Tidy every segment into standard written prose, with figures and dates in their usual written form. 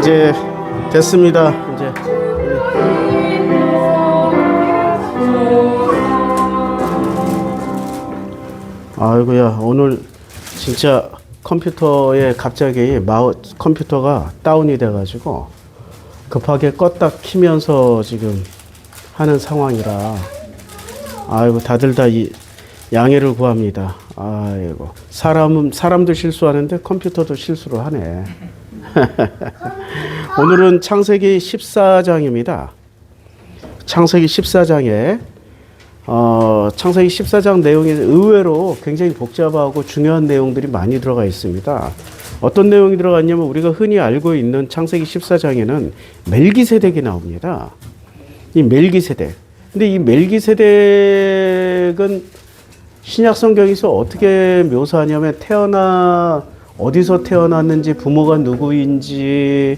이제 됐습니다. 이제 아이고야, 오늘 진짜 컴퓨터에 갑자기 컴퓨터가 다운이 돼가지고 급하게 껐다 키면서 지금 하는 상황이라 아이고 다들 다 양해를 구합니다. 아이고 사람도 실수하는데 컴퓨터도 실수를 하네. 오늘은 창세기 14장입니다. 창세기 14장에 창세기 14장 내용이 의외로 굉장히 복잡하고 중요한 내용들이 많이 들어가 있습니다. 어떤 내용이 들어갔냐면 우리가 흔히 알고 있는 창세기 14장에는 멜기세덱이 나옵니다. 이 멜기세덱. 근데 이 멜기세덱은 신약 성경에서 어떻게 묘사하냐면 어디서 태어났는지, 부모가 누구인지,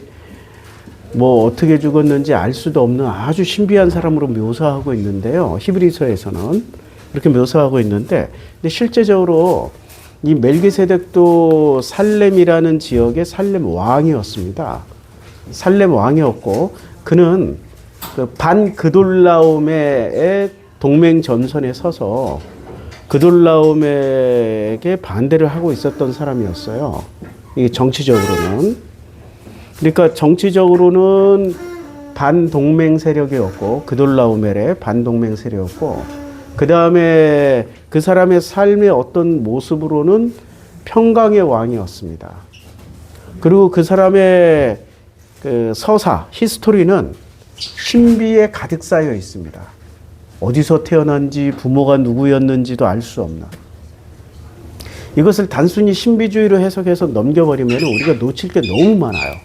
뭐 어떻게 죽었는지 알 수도 없는 아주 신비한 사람으로 묘사하고 있는데요. 히브리서에서는 그렇게 묘사하고 있는데, 근데 실제적으로 이 멜기세덱도 살렘이라는 지역의 살렘 왕이었습니다. 살렘 왕이었고, 그는 그 반그돌라오메의 동맹 전선에 서서 그돌라오메에게 반대를 하고 있었던 사람이었어요. 이게 정치적으로는. 그러니까 정치적으로는 반동맹 세력이었고, 그돌라오멜의 반동맹 세력이었고, 그 다음에 그 사람의 삶의 어떤 모습으로는 평강의 왕이었습니다. 그리고 그 사람의 그 서사, 히스토리는 신비에 가득 쌓여 있습니다. 어디서 태어난지, 부모가 누구였는지도 알 수 없는. 이것을 단순히 신비주의로 해석해서 넘겨버리면 우리가 놓칠 게 너무 많아요.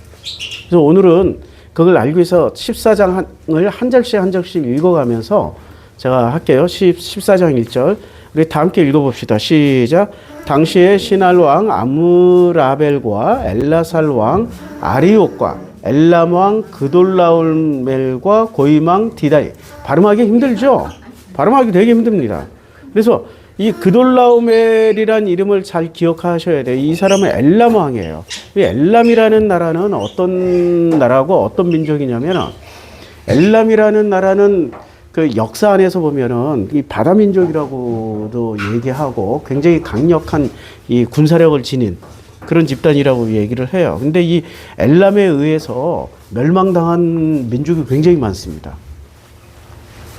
그래서 오늘은 그걸 알기 위해서 14장을 한 절씩 한 절씩 읽어가면서 제가 할게요. 14장 1절. 우리 다 함께 읽어봅시다. 시작. 당시에 시날 왕 아므라벨과 엘라살 왕 아리옥과 엘람 왕 그돌라올멜과 고임 왕 디다이. 발음하기 힘들죠? 발음하기 되게 힘듭니다. 그래서 이 그돌라오멜이란 이름을 잘 기억하셔야 돼요. 이 사람은 엘람 왕이에요. 이 엘람이라는 나라는 어떤 나라고 어떤 민족이냐면, 엘람이라는 나라는 그 역사 안에서 보면은 이 바다 민족이라고도 얘기하고 굉장히 강력한 이 군사력을 지닌 그런 집단이라고 얘기를 해요. 근데 이 엘람에 의해서 멸망당한 민족이 굉장히 많습니다.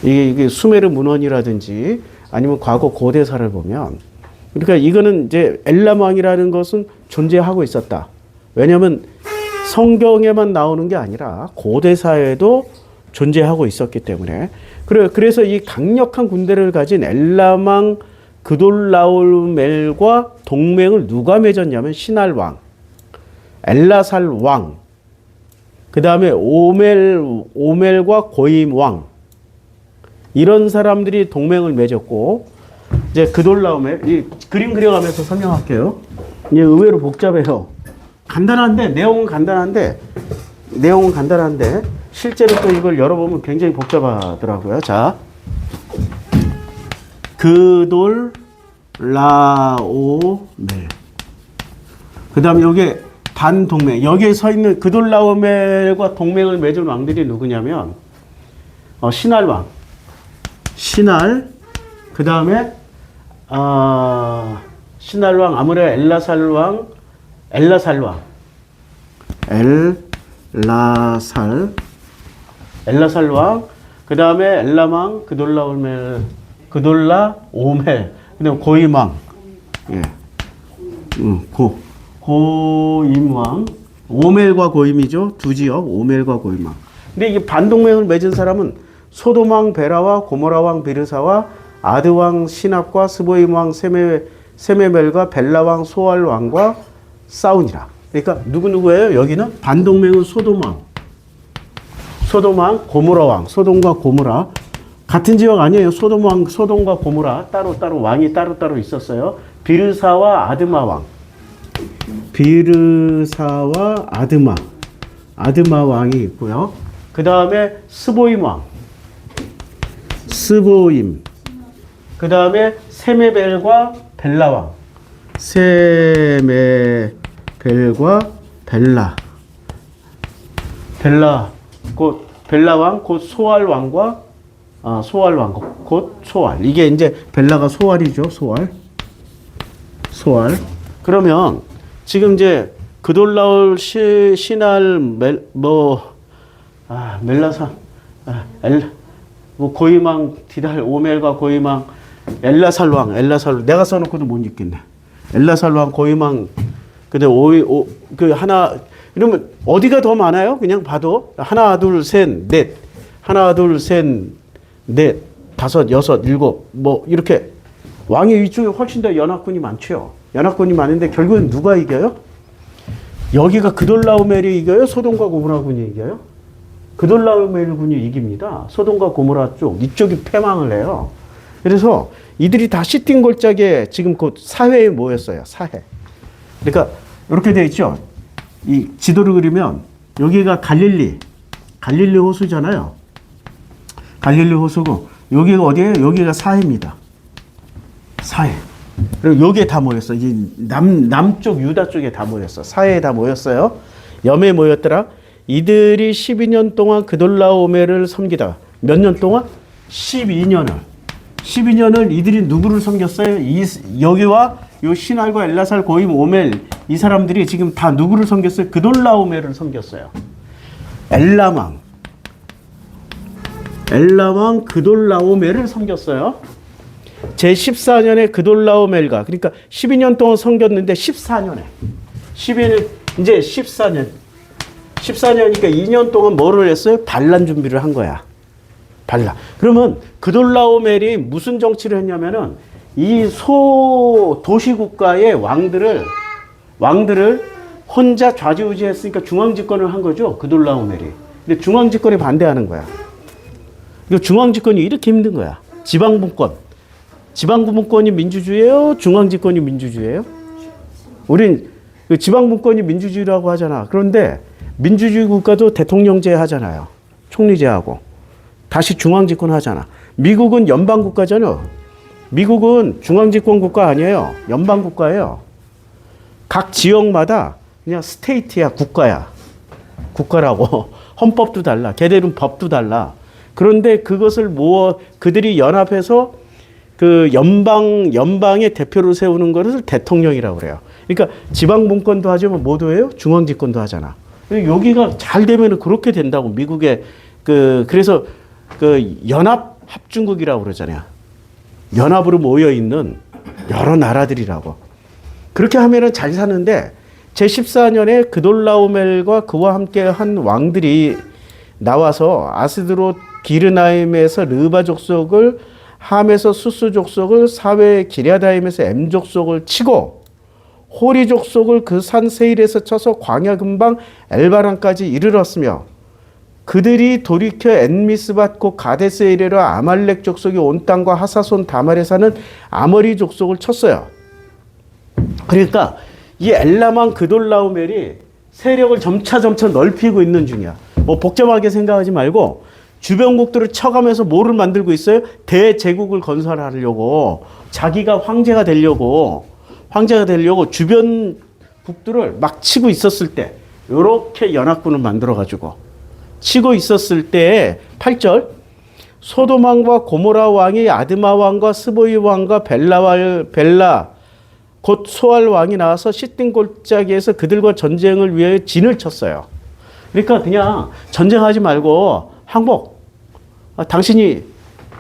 이게 수메르 문헌이라든지 아니면 과거 고대사를 보면, 그러니까 이거는 이제 엘람 왕이라는 것은 존재하고 있었다. 왜냐하면 성경에만 나오는 게 아니라 고대사에도 존재하고 있었기 때문에. 그래서 이 강력한 군대를 가진 엘람 왕 그돌라올멜과 동맹을 누가 맺었냐면 시날 왕, 엘라살 왕, 그 다음에 오멜과 고임 왕, 이런 사람들이 동맹을 맺었고, 이제 그돌라오멜, 이 그림 그려가면서 설명할게요. 이게 의외로 복잡해요. 내용은 간단한데 실제로 또 이걸 열어보면 굉장히 복잡하더라고요. 자, 그돌라오멜. 그 다음에 여기 반동맹. 여기에 서 있는 그돌라오멜과 동맹을 맺은 왕들이 누구냐면, 시날 왕. 그 다음에, 시날 왕, 아무래 엘라살 왕, 엘라살 왕, 그 다음에 엘람 왕, 그돌라오멜, 그 다음에 고임 왕, 예, 고임 왕, 오멜과 고임이죠. 두 지역, 오멜과 고임 왕. 근데 이게 반동맹을 맺은 사람은 소돔 왕 베라와 고모라 왕 비르사와 아드 왕 시납과 스보임 왕 세메멜과 벨라 왕 소알 왕과 싸우니라. 그러니까 누구예요? 여기는 반동맹은 소돔 왕, 고모라 왕, 소돔과 고모라 같은 지역 아니에요. 소돔 왕, 소돔과 고모라 따로 왕이 따로 있었어요. 비르사와 아드마 왕, 비르사와 아드마 왕이 있고요. 그 다음에 스보임 왕, 그 다음에 세메벨과 벨라 왕, 세메벨과 벨라. 벨라 곧 벨라왕 곧 소알 왕과 소알 왕 곧 소알. 이게 이제 벨라가 소알이죠. 소알. 그러면 지금 이제 그돌라올 신할 멜라사 고이망 디달 오멜과 고이망 엘라살왕 내가 써놓고도 못 읽겠네. 엘라살왕 고이망 근데 그 하나 이러면 어디가 더 많아요? 그냥 봐도 하나 둘 셋 넷 다섯 여섯 일곱 뭐 이렇게 왕의 위쪽에 훨씬 더 연합군이 많죠. 연합군이 많은데 결국은 누가 이겨요? 여기가 그돌라오멜이 이겨요? 소돔과 고모라 군이 이겨요? 그돌라오멜 군이 이깁니다. 소돔과 고모라 쪽 이쪽이 패망을 해요. 그래서 이들이 다 시팅 골짜기에 지금 곧 사회에 모였어요. 사회. 그러니까 이렇게 되어 있죠. 이 지도를 그리면 여기가 갈릴리 호수잖아요. 갈릴리 호수고 여기가 어디예요? 여기가 사해입니다. 사해. 그리고 여기에 다 모였어. 이제 남쪽 유다 쪽에 다 모였어. 사해에 다 모였어요. 염에 모였더라. 이들이 12년 동안 그돌라오멜을 섬기다. 몇 년 동안? 12년을 이들이 누구를 섬겼어요? 여기와 요 신할과 엘라살 고임 오멜 이 사람들이 지금 다 누구를 섬겼어요? 그돌라오멜을 섬겼어요. 엘라망 그돌라오멜을 섬겼어요. 제 14년에 그돌라오멜가 그러니까 12년 동안 섬겼는데 14년에 이제 14년이니까 2년 동안 뭐를 했어요? 반란 준비를 한 거야. 반란. 그러면 그돌라오멜이 무슨 정치를 했냐면은 이 도시 국가의 왕들을 혼자 좌지우지했으니까 중앙 집권을 한 거죠. 그돌라오멜이. 근데 중앙 집권에 반대하는 거야. 이거 중앙 집권이 이렇게 힘든 거야. 지방분권이 민주주의예요? 중앙 집권이 민주주의예요? 우린 지방분권이 민주주의라고 하잖아. 그런데 민주주의 국가도 대통령제 하잖아요. 총리제하고. 다시 중앙 집권 하잖아. 미국은 연방 국가잖아요. 미국은 중앙 집권 국가 아니에요. 연방 국가예요. 각 지역마다 그냥 스테이트야, 국가라고. 헌법도 달라. 걔들은 법도 달라. 그런데 그것을 그들이 연합해서 그 연방의 대표를 세우는 것을 대통령이라고 그래요. 그러니까 지방분권도 하지만 뭐도 해요? 중앙집권도 하잖아. 여기가 잘 되면 그렇게 된다고 미국의 그래서 그 연합합중국이라고 그러잖아요. 연합으로 모여 있는 여러 나라들이라고. 그렇게 하면은 잘 사는데 제14년에 그돌라오멜과 그와 함께 한 왕들이 나와서 아스드롯 기르나임에서 르바 족속을 함에서 수스 족속을 사외 기랴다임에서 엠 족속을 치고 호리 족속을 그 산 세일에서 쳐서 광야 근방 엘바란까지 이르렀으며 그들이 돌이켜 엔미스밭 곧 가데스에 이르러 아말렉 족속이 온 땅과 하사손 다말에 사는 아머리 족속을 쳤어요. 그러니까 이 엘라만 그돌라오멜이 세력을 점차 넓히고 있는 중이야. 뭐 복잡하게 생각하지 말고 주변국들을 쳐가면서 뭐를 만들고 있어요? 대제국을 건설하려고 자기가 황제가 되려고 주변국들을 막 치고 있었을 때 이렇게 연합군을 만들어가지고 치고 있었을 때 8절 소돔 왕과 고모라 왕이 아드마 왕과 스보이 왕과 벨라 곧 소알 왕이 나와서 시띵 골짜기에서 그들과 전쟁을 위해 진을 쳤어요. 그러니까 그냥 전쟁하지 말고 항복. 당신이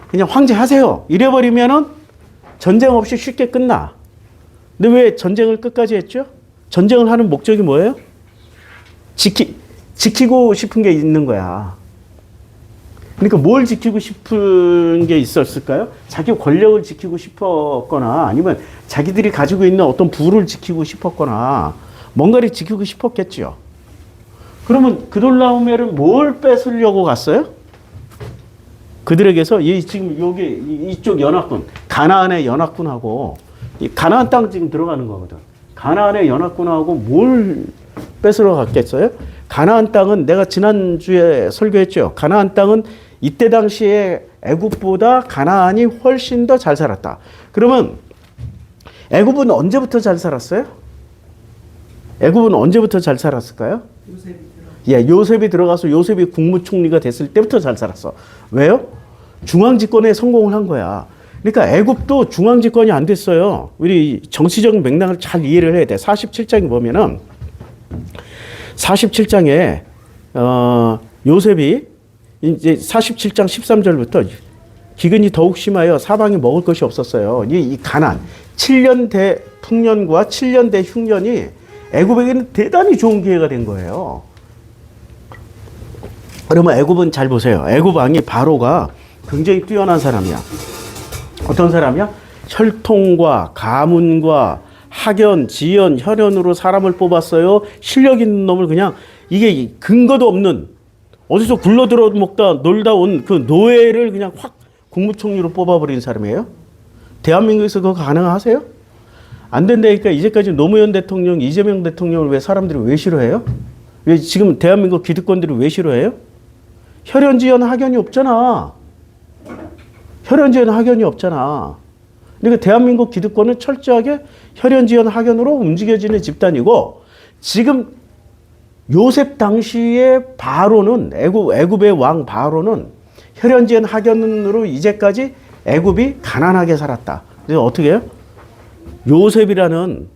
그냥 황제 하세요. 이래버리면은 전쟁 없이 쉽게 끝나. 근데 왜 전쟁을 끝까지 했죠? 전쟁을 하는 목적이 뭐예요? 지키고 싶은 게 있는 거야. 그러니까 뭘 지키고 싶은 게 있었을까요? 자기 권력을 지키고 싶었거나 아니면 자기들이 가지고 있는 어떤 부를 지키고 싶었거나 뭔가를 지키고 싶었겠죠. 그러면 그돌라오멜은 뭘 뺏으려고 갔어요? 그들에게서 지금 여기 이쪽 연합군, 가나안의 연합군하고 가나안 땅 지금 들어가는 거거든. 가나안의 연합군하고 뭘 뺏으러 갔겠어요? 가나안 땅은 내가 지난주에 설교했죠. 가나안 땅은 이때 당시에 애굽보다 가나안이 훨씬 더 잘 살았다. 그러면 애굽은 언제부터 잘 살았어요? 애굽은 언제부터 잘 살았을까요? 예, 요셉이 들어가서 요셉이 국무총리가 됐을 때부터 잘 살았어. 왜요? 중앙집권에 성공을 한 거야. 그러니까 애굽도 중앙집권이 안 됐어요. 우리 정치적 맥락을 잘 이해를 해야 돼. 47장에 보면은 47장에 요셉이 이제 47장 13절부터 기근이 더욱 심하여 사방에 먹을 것이 없었어요. 이 가난 7년 대풍년과 7년 대흉년이 애굽에게는 대단히 좋은 기회가 된 거예요. 그러면 애굽은 잘 보세요. 애굽 왕이 바로가 굉장히 뛰어난 사람이야. 어떤 사람이야? 혈통과 가문과 학연, 지연, 혈연으로 사람을 뽑았어요. 실력 있는 놈을 그냥 이게 근거도 없는 어디서 굴러들어 먹다 놀다 온 그 노예를 그냥 확 국무총리로 뽑아버린 사람이에요. 대한민국에서 그거 가능하세요? 안 된다니까. 이제까지 노무현 대통령, 이재명 대통령을 왜 사람들이 왜 싫어해요? 왜 지금 대한민국 기득권들이 왜 싫어해요? 혈연지연 학연이 없잖아. 혈연지연 학연이 없잖아. 그러니까 대한민국 기득권은 철저하게 혈연지연 학연으로 움직여지는 집단이고, 지금 요셉 당시의 바로는 애굽의 왕 바로는 혈연지연 학연으로 이제까지 애굽이 가난하게 살았다. 그래서 어떻게 해요? 요셉이라는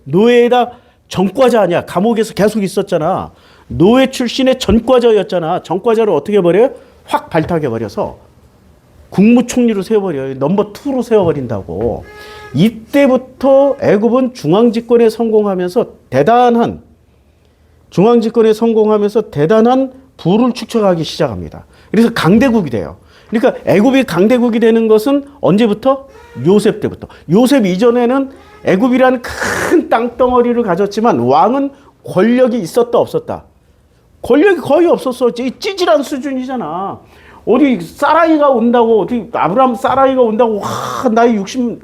노예에다 전과자 아니야. 감옥에서 계속 있었잖아. 노예 출신의 전과자였잖아. 전과자를 어떻게 버려요? 확 발탁해 버려서 국무총리로 세워버려요. 넘버 2로 세워버린다고. 이때부터 애굽은 중앙집권에 성공하면서 대단한 부를 축적하기 시작합니다. 그래서 강대국이 돼요. 그러니까 애굽이 강대국이 되는 것은 언제부터? 요셉 때부터. 요셉 이전에는 애굽이라는 큰 땅덩어리를 가졌지만 왕은 권력이 있었다 없었다? 권력이 거의 없었어. 찌질한 수준이잖아. 어디 사라이가 온다고, 어디 아브라함 사라이가 온다고, 와, 나이 60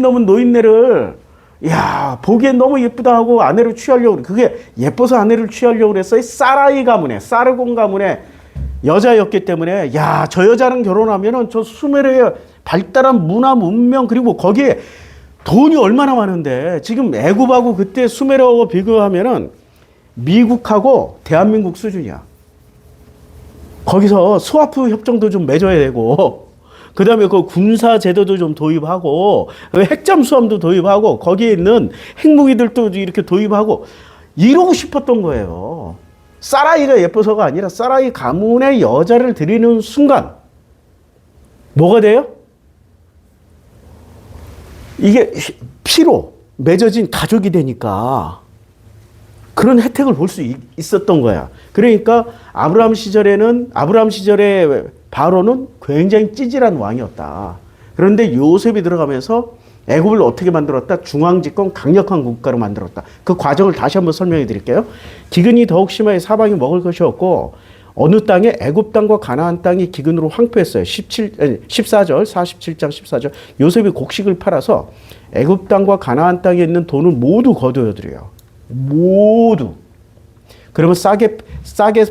넘은 노인네를, 야, 보기엔 너무 예쁘다 하고 아내를 취하려고, 그게 예뻐서 아내를 취하려고 그랬어요. 사라이 가문에, 사르곤 가문의 여자였기 때문에, 야, 저 여자랑 결혼하면은 저 수메르의 발달한 문화, 문명, 그리고 거기에 돈이 얼마나 많은데, 지금 애굽하고 그때 수메르하고 비교하면은 미국하고 대한민국 수준이야. 거기서 스와프 협정도 좀 맺어야 되고, 그 다음에 그 군사 제도도 좀 도입하고, 핵잠수함도 도입하고, 거기에 있는 핵무기들도 이렇게 도입하고, 이러고 싶었던 거예요. 사라이가 예뻐서가 아니라 사라이 가문의 여자를 드리는 순간, 뭐가 돼요? 이게 피로 맺어진 가족이 되니까, 그런 혜택을 볼 수 있었던 거야. 그러니까 아브라함 시절에 바로는 굉장히 찌질한 왕이었다. 그런데 요셉이 들어가면서 애굽을 어떻게 만들었다? 중앙집권 강력한 국가로 만들었다. 그 과정을 다시 한번 설명해 드릴게요. 기근이 더욱 심하여 사방에 먹을 것이 없고 어느 땅에 애굽 땅과 가나안 땅이 기근으로 황폐했어요. 14절, 47장 14절. 요셉이 곡식을 팔아서 애굽 땅과 가나안 땅에 있는 돈을 모두 거두어들여요. 모두. 그러면 싸게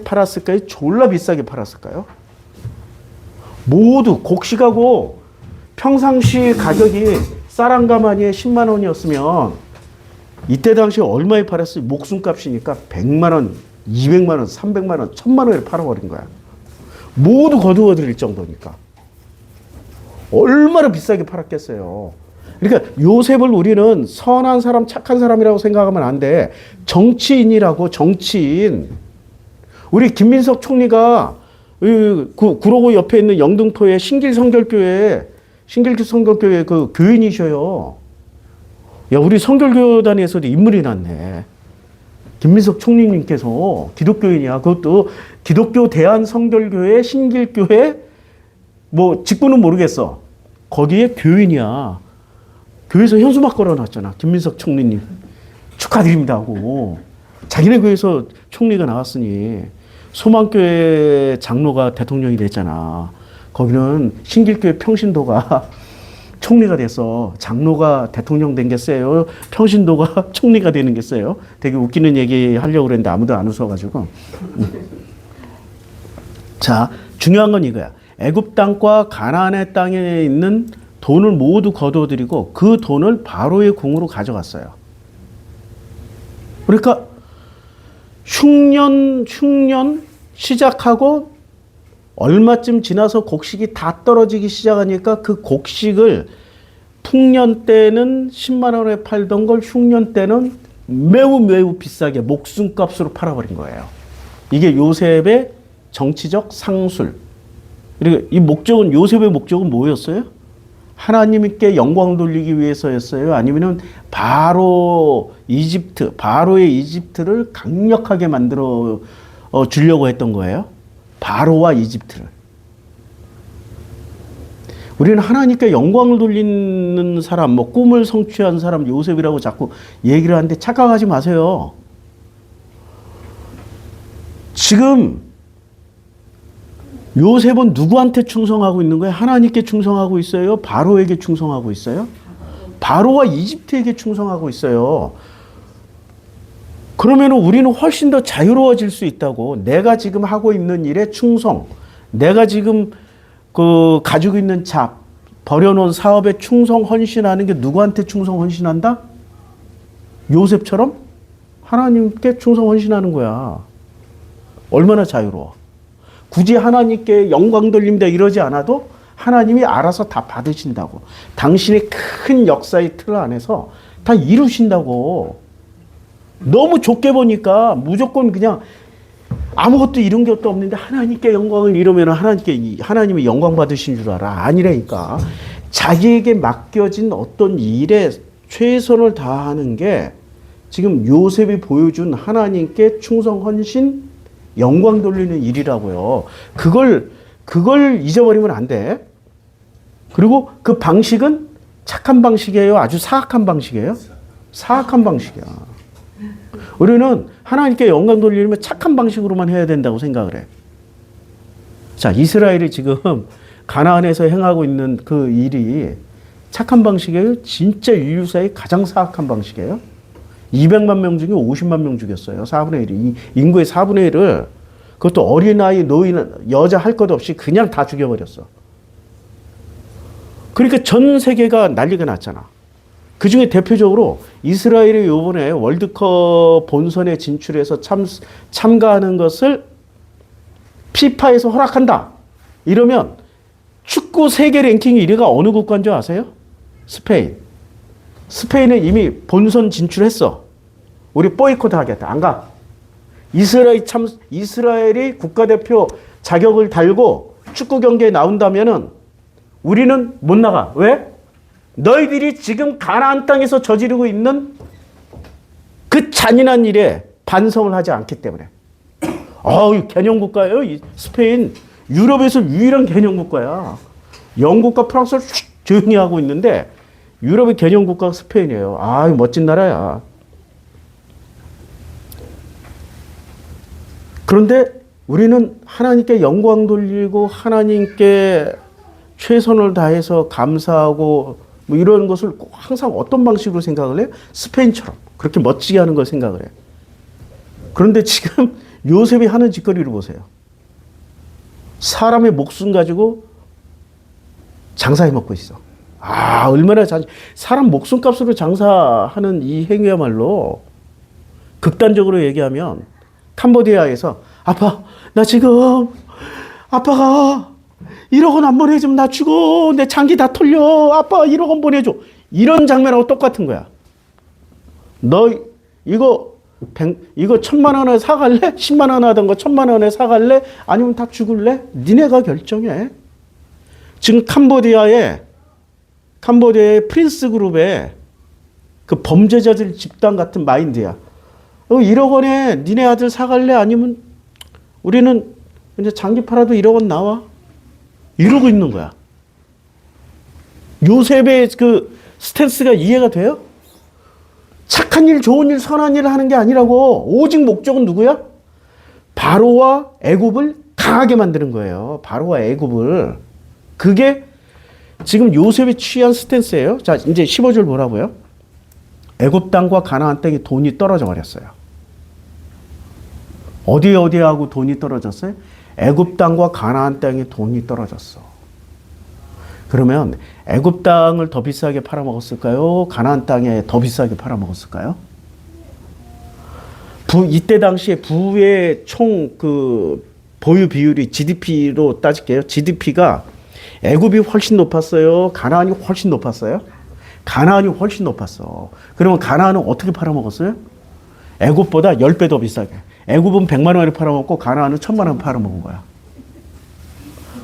팔았을까요? 졸라 비싸게 팔았을까요? 모두 곡식하고 평상시 가격이 쌀1가마니에 10만 원이었으면 이때 당시에 얼마에 팔았어요? 목숨값이니까 100만 원, 200만 원, 300만 원, 1000만 원에 팔아버린 거야. 모두 거두어 드릴 정도니까. 얼마나 비싸게 팔았겠어요. 그러니까 요셉을 우리는 선한 사람, 착한 사람이라고 생각하면 안 돼. 정치인이라고, 정치인. 우리 김민석 총리가 구로구 옆에 있는 영등포의 신길 성결교회 그 교인이셔요. 야, 우리 성결교단에서도 인물이 났네. 김민석 총리님께서 기독교인이야. 그것도 기독교 대한성결교회 신길교회 뭐 직구는 모르겠어. 거기에 교인이야. 교회에서 현수막 걸어놨잖아. 김민석 총리님 축하드립니다 하고. 자기네 교회에서 총리가 나왔으니 소망교회 장로가 대통령이 됐잖아. 거기는 신길교회 평신도가 총리가 돼서 장로가 대통령 된 게 세요. 평신도가 총리가 되는 게 세요. 되게 웃기는 얘기 하려고 그랬는데 아무도 안 웃어가지고. 자, 중요한 건 이거야. 애굽 땅과 가나안의 땅에 있는 돈을 모두 거둬들이고 그 돈을 바로의 궁으로 가져갔어요. 그러니까 흉년 시작하고 얼마쯤 지나서 곡식이 다 떨어지기 시작하니까 그 곡식을 풍년 때는 10만 원에 팔던 걸 흉년 때는 매우 비싸게 목숨값으로 팔아버린 거예요. 이게 요셉의 정치적 상술. 그리고 이 목적은, 요셉의 목적은 뭐였어요? 하나님께 영광 돌리기 위해서였어요? 아니면은 바로의 이집트를 강력하게 만들어 주려고 했던 거예요? 바로와 이집트를. 우리는 하나님께 영광을 돌리는 사람, 뭐 꿈을 성취한 사람 요셉이라고 자꾸 얘기를 하는데 착각하지 마세요. 지금 요셉은 누구한테 충성하고 있는 거예요? 하나님께 충성하고 있어요? 바로에게 충성하고 있어요? 바로와 이집트에게 충성하고 있어요. 그러면 우리는 훨씬 더 자유로워질 수 있다고. 내가 지금 하고 있는 일에 충성, 내가 지금 가지고 있는 버려놓은 사업에 충성 헌신하는 게 누구한테 충성 헌신한다? 요셉처럼 하나님께 충성 헌신하는 거야. 얼마나 자유로워. 굳이 하나님께 영광 돌립니다 이러지 않아도 하나님이 알아서 다 받으신다고. 당신의 큰 역사의 틀 안에서 다 이루신다고. 너무 좁게 보니까 무조건 그냥 아무것도 이룬 것도 없는데 하나님께 영광을 이루면 하나님이 영광 받으신 줄 알아. 아니라니까. 자기에게 맡겨진 어떤 일에 최선을 다하는 게 지금 요셉이 보여준 하나님께 충성 헌신 영광 돌리는 일이라고요. 그걸 잊어버리면 안 돼. 그리고 그 방식은 착한 방식이에요? 아주 사악한 방식이에요? 사악한 방식이야. 우리는 하나님께 영광 돌리려면 착한 방식으로만 해야 된다고 생각을 해. 자, 이스라엘이 지금 가나안에서 행하고 있는 그 일이 착한 방식이에요? 진짜 인류사의 가장 사악한 방식이에요? 200만 명 중에 50만 명 죽였어요. 4분의 1. 인구의 4분의 1을 그것도 어린아이, 노인, 여자 할 것 없이 그냥 다 죽여버렸어. 그러니까 전 세계가 난리가 났잖아. 그 중에 대표적으로 이스라엘이 이번에 월드컵 본선에 진출해서 참가하는 것을 피파에서 허락한다. 이러면 축구 세계 랭킹 1위가 어느 국가인 줄 아세요? 스페인. 스페인은 이미 본선 진출했어. 우리 보이콧 하겠다. 안 가. 이스라엘이 국가대표 자격을 달고 축구 경기에 나온다면은 우리는 못 나가. 왜? 너희들이 지금 가나안 땅에서 저지르고 있는 그 잔인한 일에 반성을 하지 않기 때문에. 개념 국가예요. 이 스페인. 유럽에서 유일한 개념 국가야. 영국과 프랑스를 조용히 하고 있는데 유럽의 개념 국가가 스페인이에요. 멋진 나라야. 그런데 우리는 하나님께 영광 돌리고 하나님께 최선을 다해서 감사하고 뭐 이런 것을 항상 어떤 방식으로 생각을 해요? 스페인처럼 그렇게 멋지게 하는 걸 생각을 해요. 그런데 지금 요셉이 하는 짓거리를 보세요. 사람의 목숨 가지고 장사해 먹고 있어. 얼마나 사람 목숨값으로 장사하는 이 행위야말로 극단적으로 얘기하면 캄보디아에서 나 지금 아빠가 1억 원 안 보내주면 나 죽어. 내 장기 다 털려. 아빠 1억 원 보내줘. 이런 장면하고 똑같은 거야. 너 이거 1,000만 원에 사갈래? 10만 원 하던 거 1,000만 원에 사갈래? 아니면 다 죽을래? 니네가 결정해. 지금 캄보디아의 프린스 그룹의 그 범죄자들 집단 같은 마인드야. 1억 원에 니네 아들 사갈래? 아니면 우리는 이제 장기 팔아도 1억 원 나와? 이러고 있는 거야. 요셉의 그 스탠스가 이해가 돼요? 착한 일, 좋은 일, 선한 일을 하는 게 아니라고. 오직 목적은 누구야? 바로와 애굽을 강하게 만드는 거예요. 바로와 애굽을. 그게 지금 요셉이 취한 스탠스예요. 자, 이제 15절 보라고요. 애굽 땅과 가나안 땅에 돈이 떨어져 버렸어요. 어디하고 돈이 떨어졌어요? 애굽 땅과 가나안 땅에 돈이 떨어졌어. 그러면 애굽 땅을 더 비싸게 팔아먹었을까요? 가나안 땅에 더 비싸게 팔아먹었을까요? 이때 당시에 부의 총 그 보유 비율이 GDP로 따질게요. GDP가 애굽이 훨씬 높았어요? 가나안이 훨씬 높았어요? 가나안이 훨씬 높았어. 그러면 가나안은 어떻게 팔아먹었어요? 애굽보다 10배 더 비싸게. 애굽은 100만 원에 팔아먹고 가나안은 1000만 원 팔아먹은 거야.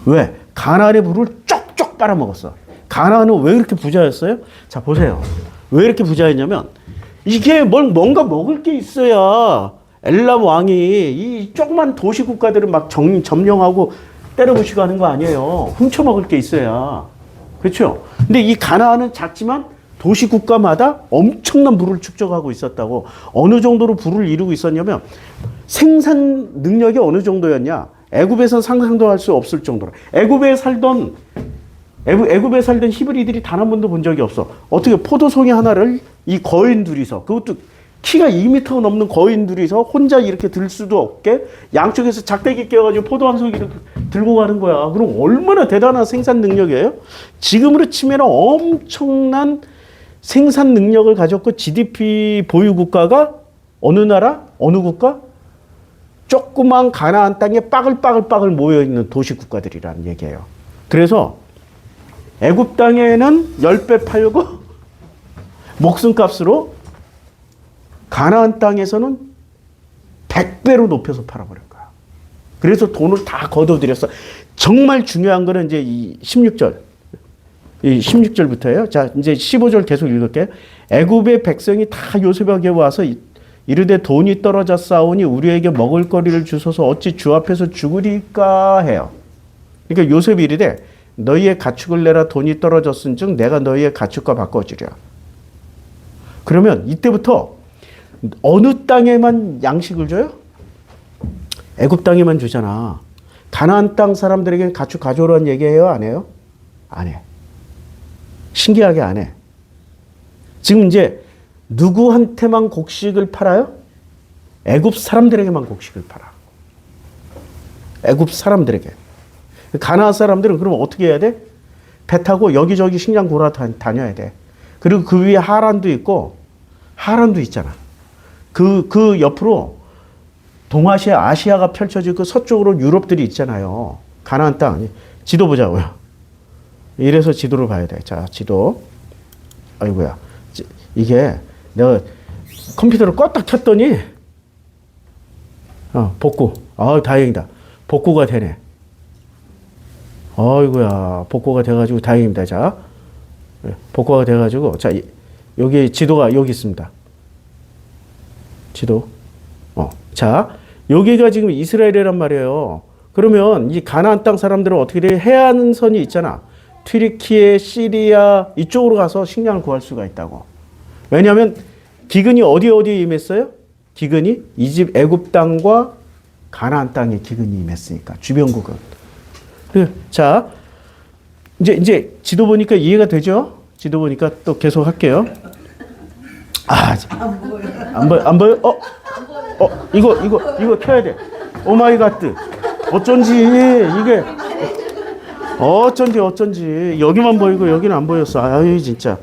왜? 가나안의 부를 쪽쪽 빨아먹었어. 가나안은 왜 이렇게 부자였어요? 자, 보세요. 왜 이렇게 부자였냐면 이게 뭔가 먹을 게 있어야 엘람 왕이 이 조그만 도시 국가들을 막 점령하고 때려부시고 하는 거 아니에요. 훔쳐먹을 게 있어야. 그렇죠? 근데 이 가나안은 작지만 도시 국가마다 엄청난 부를 축적하고 있었다고. 어느 정도로 부를 이루고 있었냐면 생산 능력이 어느 정도였냐? 애굽에선 상상도 할 수 없을 정도로. 애굽에 살던 히브리들이 단 한 번도 본 적이 없어. 어떻게 포도송이 하나를 이 거인 둘이서, 그것도 키가 2m 넘는 거인 둘이서 혼자 이렇게 들 수도 없게 양쪽에서 작대기 껴가지고 포도 한 송이를 들고 가는 거야. 그럼 얼마나 대단한 생산 능력이에요? 지금으로 치면 엄청난 생산 능력을 가졌고 GDP 보유 국가가 어느 나라? 어느 국가? 조그만 가나안 땅에 빠글빠글 모여있는 도시 국가들이라는 얘기예요. 그래서 애굽 땅에는 10배 팔고 목숨값으로 가나안 땅에서는 100배로 높여서 팔아버린 거야. 그래서 돈을 다 걷어들였어. 정말 중요한 거는 이제 이 16절. 이 16절부터예요. 자, 이제 15절 계속 읽을게요. 애굽의 백성이 다 요셉에게 와서 이르되 돈이 떨어져 싸우니 우리에게 먹을 거리를 주소서 어찌 주 앞에서 죽으리까 해요. 그러니까 요셉이 이르되 너희의 가축을 내라 돈이 떨어졌은즉 내가 너희의 가축과 바꿔주랴. 그러면 이때부터 어느 땅에만 양식을 줘요? 애굽 땅에만 주잖아. 가나안 땅 사람들에게는 가축 가져오라는 얘기해요? 안 해요? 안 해. 신기하게 안 해. 지금 이제 누구한테만 곡식을 팔아요? 애굽 사람들에게만 곡식을 팔아. 애굽 사람들에게. 가나안 사람들은 그럼 어떻게 해야 돼? 배 타고 여기저기 식량 골아 다녀야 돼. 그리고 그 위에 하란도 있고, 하란도 있잖아. 그 옆으로 동아시아, 아시아가 펼쳐지고 서쪽으로 유럽들이 있잖아요. 가나안 땅. 지도 보자고요. 이래서 지도를 봐야 돼. 자, 지도. 아이고야. 이게 내가 컴퓨터를 껐다 켰더니, 복구. 다행이다. 복구가 되네. 아이고야. 복구가 돼가지고 다행입니다. 자, 복구가 돼가지고, 자, 여기 지도가 여기 있습니다. 지도. 자, 여기가 지금 이스라엘이란 말이에요. 그러면 이 가나안 땅 사람들은 어떻게 돼? 해안선이 있잖아. 튀르키예, 시리아 이쪽으로 가서 식량을 구할 수가 있다고. 왜냐하면 기근이 어디에 임했어요? 기근이 애굽 땅과 가나안 땅에 기근이 임했으니까 주변국은. 자, 이제 지도 보니까 이해가 되죠? 지도 보니까 또 계속 할게요. 안 보여? 이거 켜야 돼. 오 마이 갓. 어쩐지 여기만 보이고 여기는 안 보였어. 아유 진짜.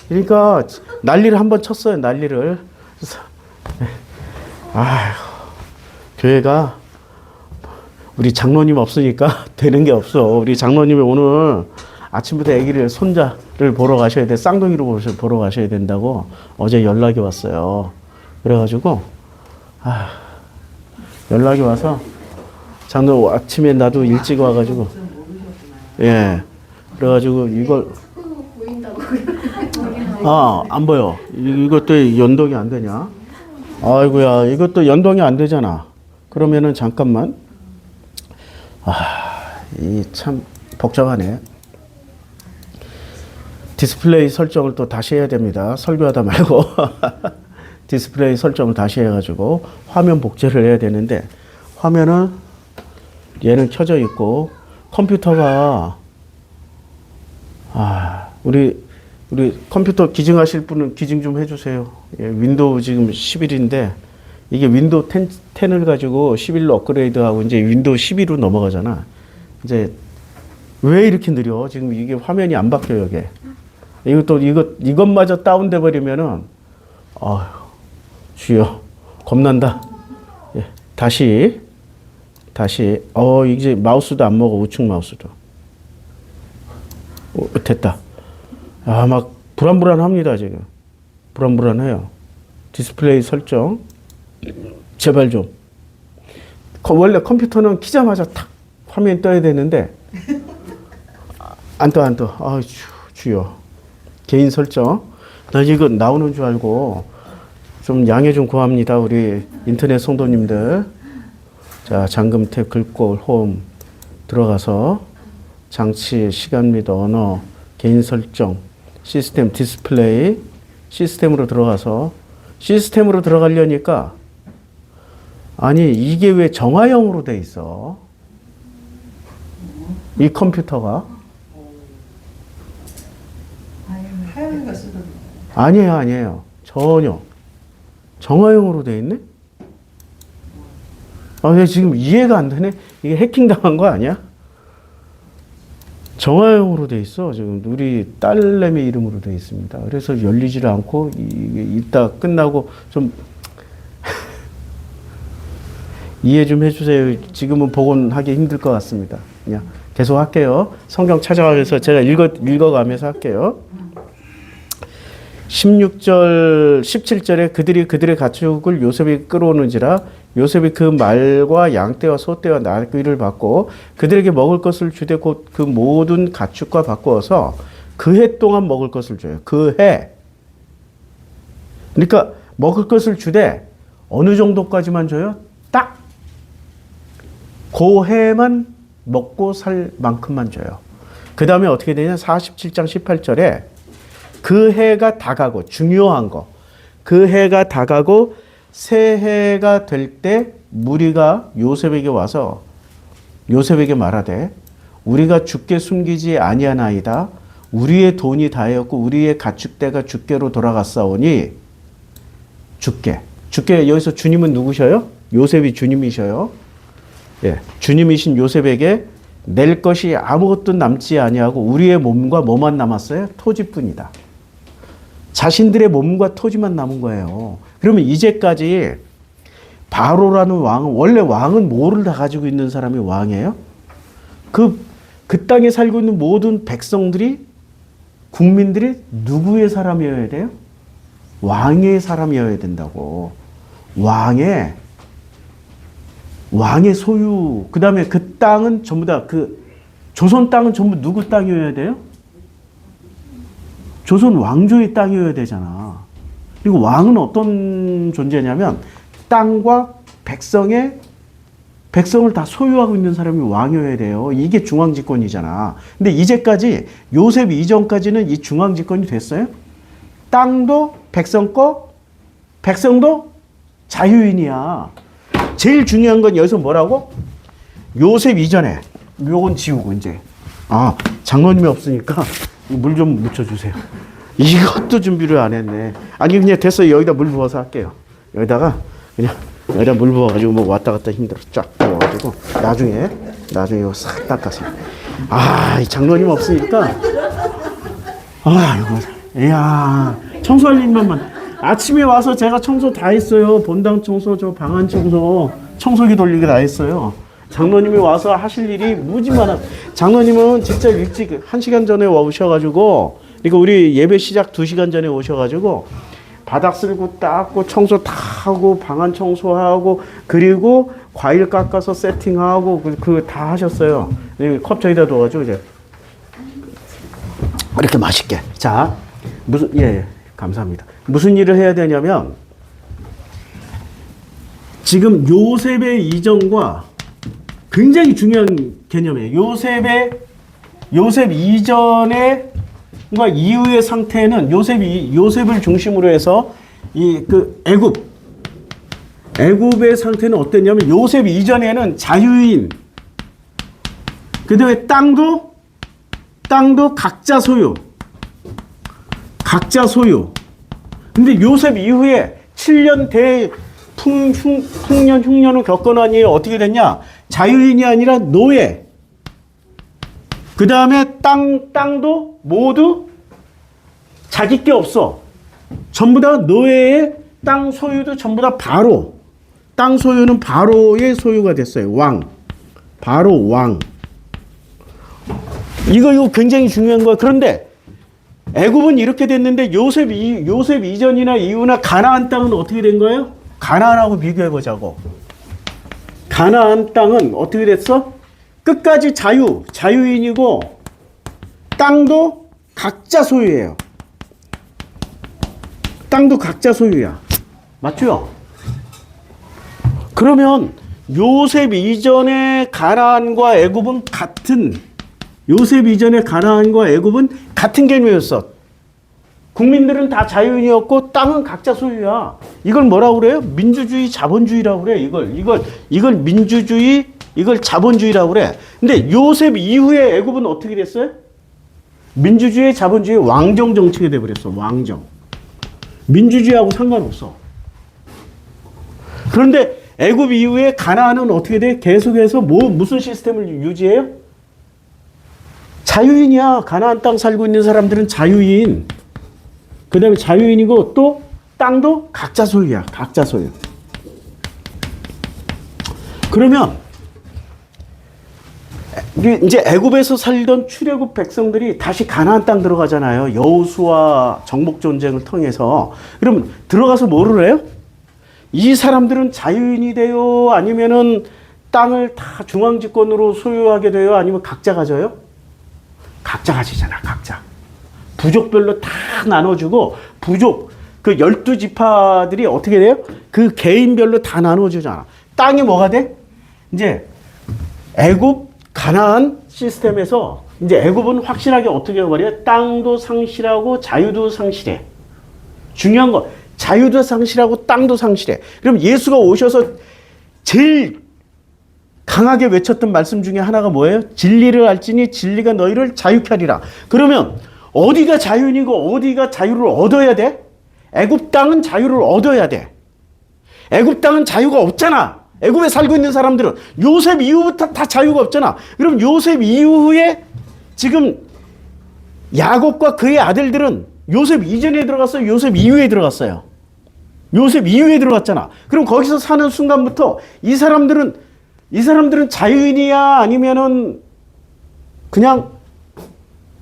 그러니까 난리를 한번 쳤어요. 난리를. 교회가 우리 장로님 없으니까 되는 게 없어. 우리 장로님이 오늘 아침부터 아기를 손자를 보러 가셔야 돼. 쌍둥이로 보러 가셔야 된다고 어제 연락이 왔어요. 그래가지고 연락이 와서 장로 아침에 나도 일찍 와가지고 그래가지고 이걸 안 보여. 이것도 연동이 안 되냐? 아이고야, 이것도 연동이 안 되잖아. 그러면은 잠깐만. 이 참 복잡하네. 디스플레이 설정을 또 다시 해야 됩니다. 설교하다 말고 디스플레이 설정을 다시 해가지고 화면 복제를 해야 되는데, 화면은 얘는 켜져 있고 컴퓨터가 우리 컴퓨터 기증하실 분은 기증 좀 해주세요. 윈도우 지금 11인데 이게 윈도우 10을 가지고 11로 업그레이드하고 이제 윈도우 12로 넘어가잖아. 이제 왜 이렇게 느려? 지금 이게 화면이 안 바뀌어요, 이게. 이것마저 다운돼 버리면은 주여. 겁난다. 예. 다시. 이제 마우스도 안 먹어. 우측 마우스도. 됐다. 막 불안불안합니다, 지금. 불안불안해요. 디스플레이 설정. 제발 좀. 원래 컴퓨터는 키자마자 탁 화면이 떠야 되는데, 안 떠. 주여. 개인 설정. 나 이거 나오는 줄 알고 좀 양해 좀 구합니다. 우리 인터넷 성도님들. 자, 잠금 탭 긁고 홈 들어가서 장치, 시간 및 언어, 개인 설정, 시스템 디스플레이, 시스템으로 들어가려니까 아니 이게 왜 정화형으로 돼 있어? 이 컴퓨터가 하얀 쓰던 아니에요. 전혀 정화형으로 돼 있네? 왜 지금 이해가 안 되네? 이게 해킹 당한 거 아니야? 정화형으로 돼 있어. 지금 우리 딸내미 이름으로 돼 있습니다. 그래서 열리지를 않고 이게 이따 끝나고 좀 이해 좀 해주세요. 지금은 복원하기 힘들 것 같습니다. 그냥 계속 할게요. 성경 찾아가면서 제가 읽어가면서 할게요. 16절, 17절에 그들의 가축을 요셉이 끌어오는지라 요셉이 그 말과 양떼와 소떼와 나귀를 받고 그들에게 먹을 것을 주되 곧 그 모든 가축과 바꾸어서 그 해 동안 먹을 것을 줘요. 그 해. 그러니까 먹을 것을 주되 어느 정도까지만 줘요? 딱 그 해만 먹고 살 만큼만 줘요. 그 다음에 어떻게 되냐? 47장 18절에 그 해가 다가고 중요한 거. 그 해가 다가고 새 해가 될 때 무리가 요셉에게 와서 요셉에게 말하되 우리가 주께 숨기지 아니하나이다. 우리의 돈이 다였고 우리의 가축대가 주께로 돌아갔사오니 주께 여기서 주님은 누구셔요? 요셉이 주님이셔요. 예, 주님이신 요셉에게 낼 것이 아무것도 남지 아니하고 우리의 몸과 뭐만 남았어요? 토지뿐이다. 자신들의 몸과 토지만 남은 거예요. 그러면 이제까지 바로라는 왕은 원래 왕은 뭐를 다 가지고 있는 사람이 왕이에요? 그 땅에 살고 있는 모든 백성들이 국민들이 누구의 사람이어야 돼요? 왕의 사람이어야 된다고. 왕의 소유. 그 다음에 그 땅은 전부 다 조선 땅은 전부 누구 땅이어야 돼요? 조선 왕조의 땅이어야 되잖아. 그리고 왕은 어떤 존재냐면 땅과 백성을 다 소유하고 있는 사람이 왕이어야 돼요. 이게 중앙집권이잖아. 근데 이제까지 요셉 이전까지는 이 중앙집권이 됐어요? 땅도 백성 거, 백성도 자유인이야. 제일 중요한 건 여기서 뭐라고? 요셉 이전에 요건 지우고 이제 장로님이 없으니까 물 좀 묻혀주세요. 이것도 준비를 안 했네. 아니 그냥 됐어요. 여기다 물 부어서 할게요. 여기다 물 부어가지고 뭐 왔다 갔다 힘들어 쫙 부어가지고 나중에 이거 싹 닦아서 이 장로님 없으니까 이야 청소할 일만 아침에 와서 제가 청소 다 했어요. 본당 청소, 저 방안 청소, 청소기 돌리기 다 했어요. 장로님이 와서 하실 일이 무지 많아. 장로님은 진짜 일찍 1시간 전에 오셔가지고, 그러니까 우리 예배 시작 2시간 전에 오셔가지고, 바닥 쓸고 닦고 청소 다 하고, 방안 청소하고, 그리고 과일 깎아서 세팅하고, 그 다 하셨어요. 컵 저기다 둬가지고, 이제. 이렇게 맛있게. 자, 감사합니다. 무슨 일을 해야 되냐면, 지금 요셉의 이전과 굉장히 중요한 개념이에요. 요셉 이전의 이후의 상태는 요셉을 중심으로 해서 애굽의 상태는 어땠냐면 요셉 이전에는 자유인, 그다음에 땅도 각자 소유. 근데 요셉 이후에 7년 풍년 흉년을 겪어나니 어떻게 됐냐? 자유인이 아니라 노예. 그 다음에 땅도 모두 자기 게 없어. 전부 다 노예의 땅 소유도 전부 다 바로, 땅 소유는 바로의 소유가 됐어요. 왕. 바로 왕. 이거 굉장히 중요한 거야. 그런데 애굽은 이렇게 됐는데 요셉 이전이나 이후나 가나안 땅은 어떻게 된 거예요? 가나안하고 비교해 보자고. 가나안 땅은 어떻게 됐어? 끝까지 자유인이고 땅도 각자 소유예요. 땅도 각자 소유야. 맞죠? 그러면 요셉 이전의 가나안과 애굽은 같은 개념이었어. 국민들은 다 자유인이었고 땅은 각자 소유야. 이걸 뭐라고 그래요? 민주주의, 자본주의라고 그래. 이걸 민주주의, 이걸 자본주의라고 그래. 근데 요셉 이후에 애굽은 어떻게 됐어요? 민주주의, 자본주의, 왕정 정치가 돼버렸어. 왕정. 민주주의하고 상관없어. 그런데 애굽 이후에 가나안은 어떻게 돼? 계속해서 무슨 시스템을 유지해요? 자유인이야. 가나안 땅 살고 있는 사람들은 자유인. 그 다음에 자유인이고 또 땅도 각자 소유야. 각자 소유. 그러면 이제 애굽에서 살던 출애굽 백성들이 다시 가나안 땅 들어가잖아요. 여호수아 정복 전쟁을 통해서. 그럼 들어가서 뭐를 해요? 이 사람들은 자유인이 돼요? 아니면은 땅을 다 중앙집권으로 소유하게 돼요? 아니면 각자 가져요? 각자 가지잖아. 각자. 부족별로 다 나눠주고 부족 그 12지파들이 어떻게 돼요? 그 개인별로 다 나눠주잖아. 땅이 뭐가 돼? 이제 애굽 가나안 시스템에서 이제 애굽은 확실하게 어떻게 해버려요? 땅도 상실하고 자유도 상실해. 중요한 거 자유도 상실하고 땅도 상실해. 그럼 예수가 오셔서 제일 강하게 외쳤던 말씀 중에 하나가 뭐예요? 진리를 알지니 진리가 너희를 자유케 하리라. 그러면 어디가 자유인이고 어디가 자유를 얻어야 돼? 애굽 땅은 자유를 얻어야 돼. 애굽 땅은 자유가 없잖아. 애굽에 살고 있는 사람들은 요셉 이후부터 다 자유가 없잖아. 그럼 요셉 이후에 지금 야곱과 그의 아들들은 요셉 이전에 들어갔어요? 요셉 이후에 들어갔어요? 요셉 이후에 들어갔잖아. 그럼 거기서 사는 순간부터 이 사람들은 자유인이야? 아니면은 그냥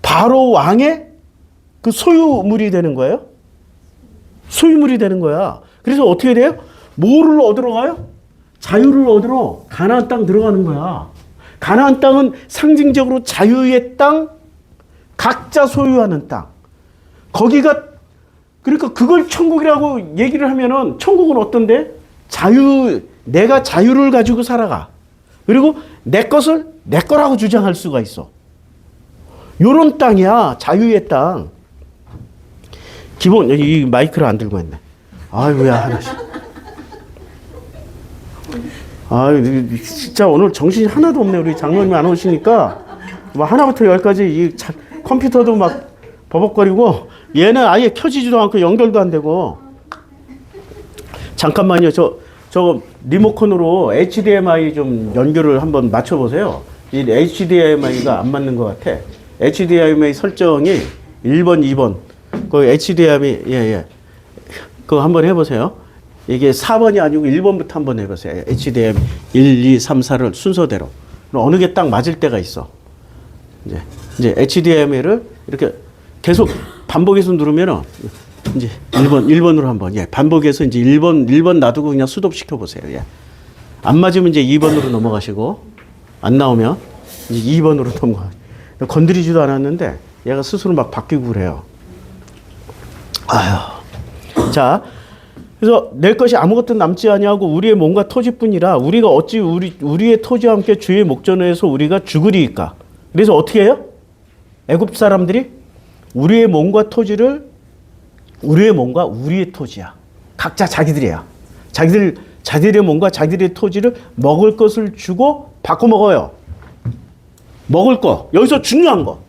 바로 왕의 그 소유물이 되는 거예요? 소유물이 되는 거야. 그래서 어떻게 돼요? 뭐를 얻으러 가요? 자유를 얻으러 가나안 땅 들어가는 거야. 가나안 땅은 상징적으로 자유의 땅, 각자 소유하는 땅. 거기가 그러니까 그걸 천국이라고 얘기를 하면은 천국은 어떤데? 내가 자유를 가지고 살아가. 그리고 내 것을 내 거라고 주장할 수가 있어. 요런 땅이야. 자유의 땅. 기본 이 마이크를 안 들고 했네. 아이고야 하나씩. 진짜 오늘 정신이 하나도 없네. 우리 장로님이 안 오시니까 막 하나부터 열까지 이 컴퓨터도 막 버벅거리고 얘는 아예 켜지지도 않고 연결도 안 되고. 잠깐만요. 저 리모컨으로 HDMI 좀 연결을 한번 맞춰보세요. 이 HDMI가 안 맞는 것 같아. HDMI 설정이 1번, 2번. 그 HDMI, 예. 그거 한번 해보세요. 이게 4번이 아니고 1번부터 한번 해보세요. HDMI 1, 2, 3, 4를 순서대로. 어느 게 딱 맞을 때가 있어. 이제 HDMI를 이렇게 계속 반복해서 누르면은 이제 1번으로 한번, 예. 반복해서 이제 1번 놔두고 그냥 수동시켜 보세요. 예. 안 맞으면 이제 2번으로 넘어가시고, 안 나오면 이제 2번으로 넘어가. 건드리지도 않았는데 얘가 스스로 막 바뀌고 그래요. 아휴. 자, 그래서 낼 것이 아무것도 남지 아니하고 우리의 몸과 토지뿐이라 우리가 어찌 우리의 토지와 함께 주의 목전에서 우리가 죽으리이까. 그래서 어떻게 해요? 애굽 사람들이 우리의 몸과 우리의 토지야. 각자 자기들이야. 자기들의 몸과 자기들의 토지를 먹을 것을 주고 바꿔 먹어요. 먹을 거. 여기서 중요한 거.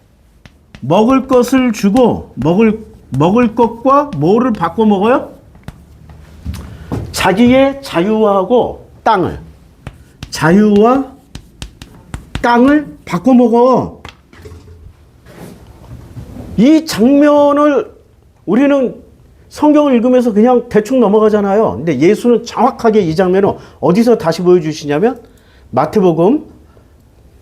먹을 것을 주고 먹을 것과 뭐를 바꿔 먹어요? 자기의 자유하고 자유와 땅을 바꿔 먹어. 이 장면을 우리는 성경을 읽으면서 그냥 대충 넘어가잖아요. 근데 예수는 정확하게 이 장면을 어디서 다시 보여주시냐면 마태복음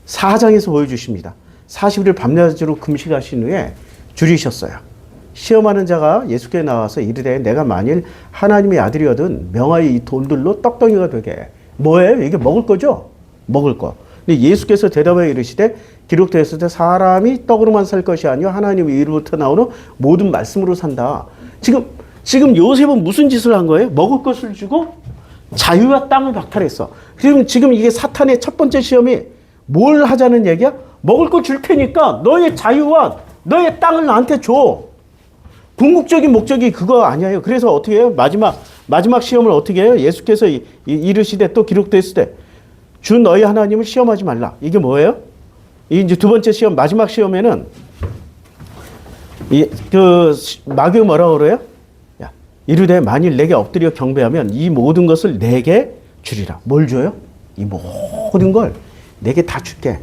4장에서 보여주십니다. 40일 밤낮으로 금식하신 후에 줄이셨어요. 시험하는 자가 예수께 나와서 이르되 내가 만일 하나님의 아들이거든 명하여 이 돌들로 떡덩이가 되게. 뭐예요? 이게 먹을 거죠? 먹을 거. 근데 예수께서 대답하여 이르시되 기록되었을 때 사람이 떡으로만 살 것이 아니요 하나님의 이로부터 나오는 모든 말씀으로 산다. 지금 요셉은 무슨 짓을 한 거예요? 먹을 것을 주고 자유와 땅을 박탈했어. 그럼 지금 이게 사탄의 첫 번째 시험이 뭘 하자는 얘기야? 먹을 거 줄 테니까 너의 자유와 너의 땅을 나한테 줘. 궁극적인 목적이 그거 아니에요. 그래서 어떻게 해요? 마지막 시험을 어떻게 해요? 예수께서 이르시되 또 기록됐을 때 주 너희 하나님을 시험하지 말라. 이게 뭐예요? 이제 두 번째 시험, 마지막 시험에는 마귀가 뭐라고 그래요? 야, 이르되 만일 내게 엎드려 경배하면 이 모든 것을 내게 주리라. 뭘 줘요? 이 모든 걸 내게 다 줄게.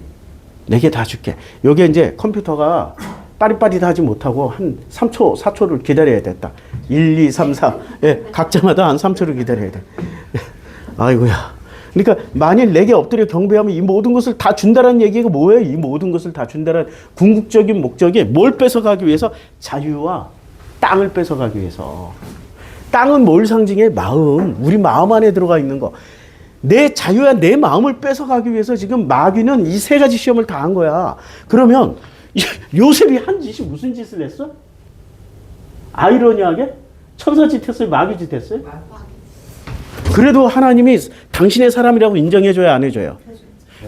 내게 다 줄게. 요게 이제 컴퓨터가 빠릿빠릿하지 못하고 한 3초, 4초를 기다려야 됐다. 1, 2, 3, 4. 예, 각자마다 한 3초를 기다려야 돼. 아이고야. 그러니까 만일 내게 엎드려 경배하면 이 모든 것을 다 준다는 얘기가 뭐예요? 이 모든 것을 다 준다는 궁극적인 목적이 뭘 뺏어가기 위해서? 자유와 땅을 뺏어가기 위해서. 땅은 뭘 상징해? 마음. 우리 마음 안에 들어가 있는 거. 내 자유와 내 마음을 뺏어가기 위해서 지금 마귀는 이 세 가지 시험을 다 한 거야. 그러면 요셉이 한 짓이 무슨 짓을 했어? 아이러니하게 천사 짓 했어요? 마귀 짓 했어요? 그래도 하나님이 당신의 사람이라고 인정해줘야 안 해줘요?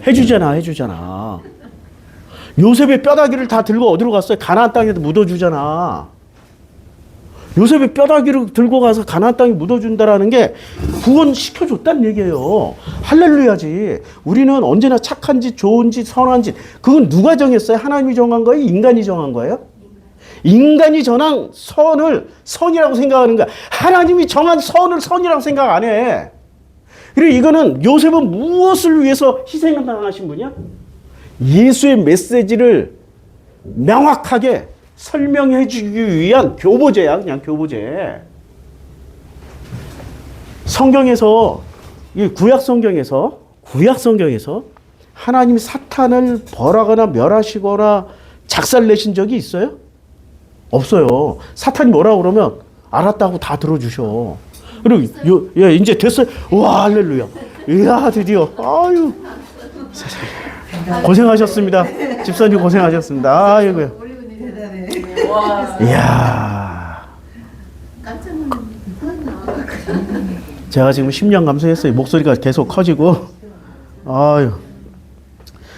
해주잖아. 요셉의 뼈다귀를 다 들고 어디로 갔어요? 가나안 땅에도 묻어주잖아. 요셉의 뼈다귀를 들고 가서 가나안 땅에 묻어준다라는 게 구원시켜줬다는 얘기예요. 할렐루야지. 우리는 언제나 착한 짓, 좋은 짓, 선한 짓. 그건 누가 정했어요? 하나님이 정한 거예요? 인간이 정한 거예요? 인간이 정한 선을 선이라고 생각하는 거야. 하나님이 정한 선을 선이라고 생각 안 해. 그리고 이거는 요셉은 무엇을 위해서 희생을 당하신 분이야? 예수의 메시지를 명확하게 설명해 주기 위한 교보제야. 그냥 교보제. 성경에서, 구약 성경에서 하나님이 사탄을 벌하거나 멸하시거나 작살내신 적이 있어요? 없어요. 사탄이 뭐라고 그러면 알았다고 다 들어주셔. 그리고 이제 됐어요. 와, 할렐루야. 이야, 드디어. 아유, 세상에. 고생하셨습니다. 집사님 고생하셨습니다. 아이고요. 이야. 제가 지금 10년 감수했어요. 목소리가 계속 커지고. 아유.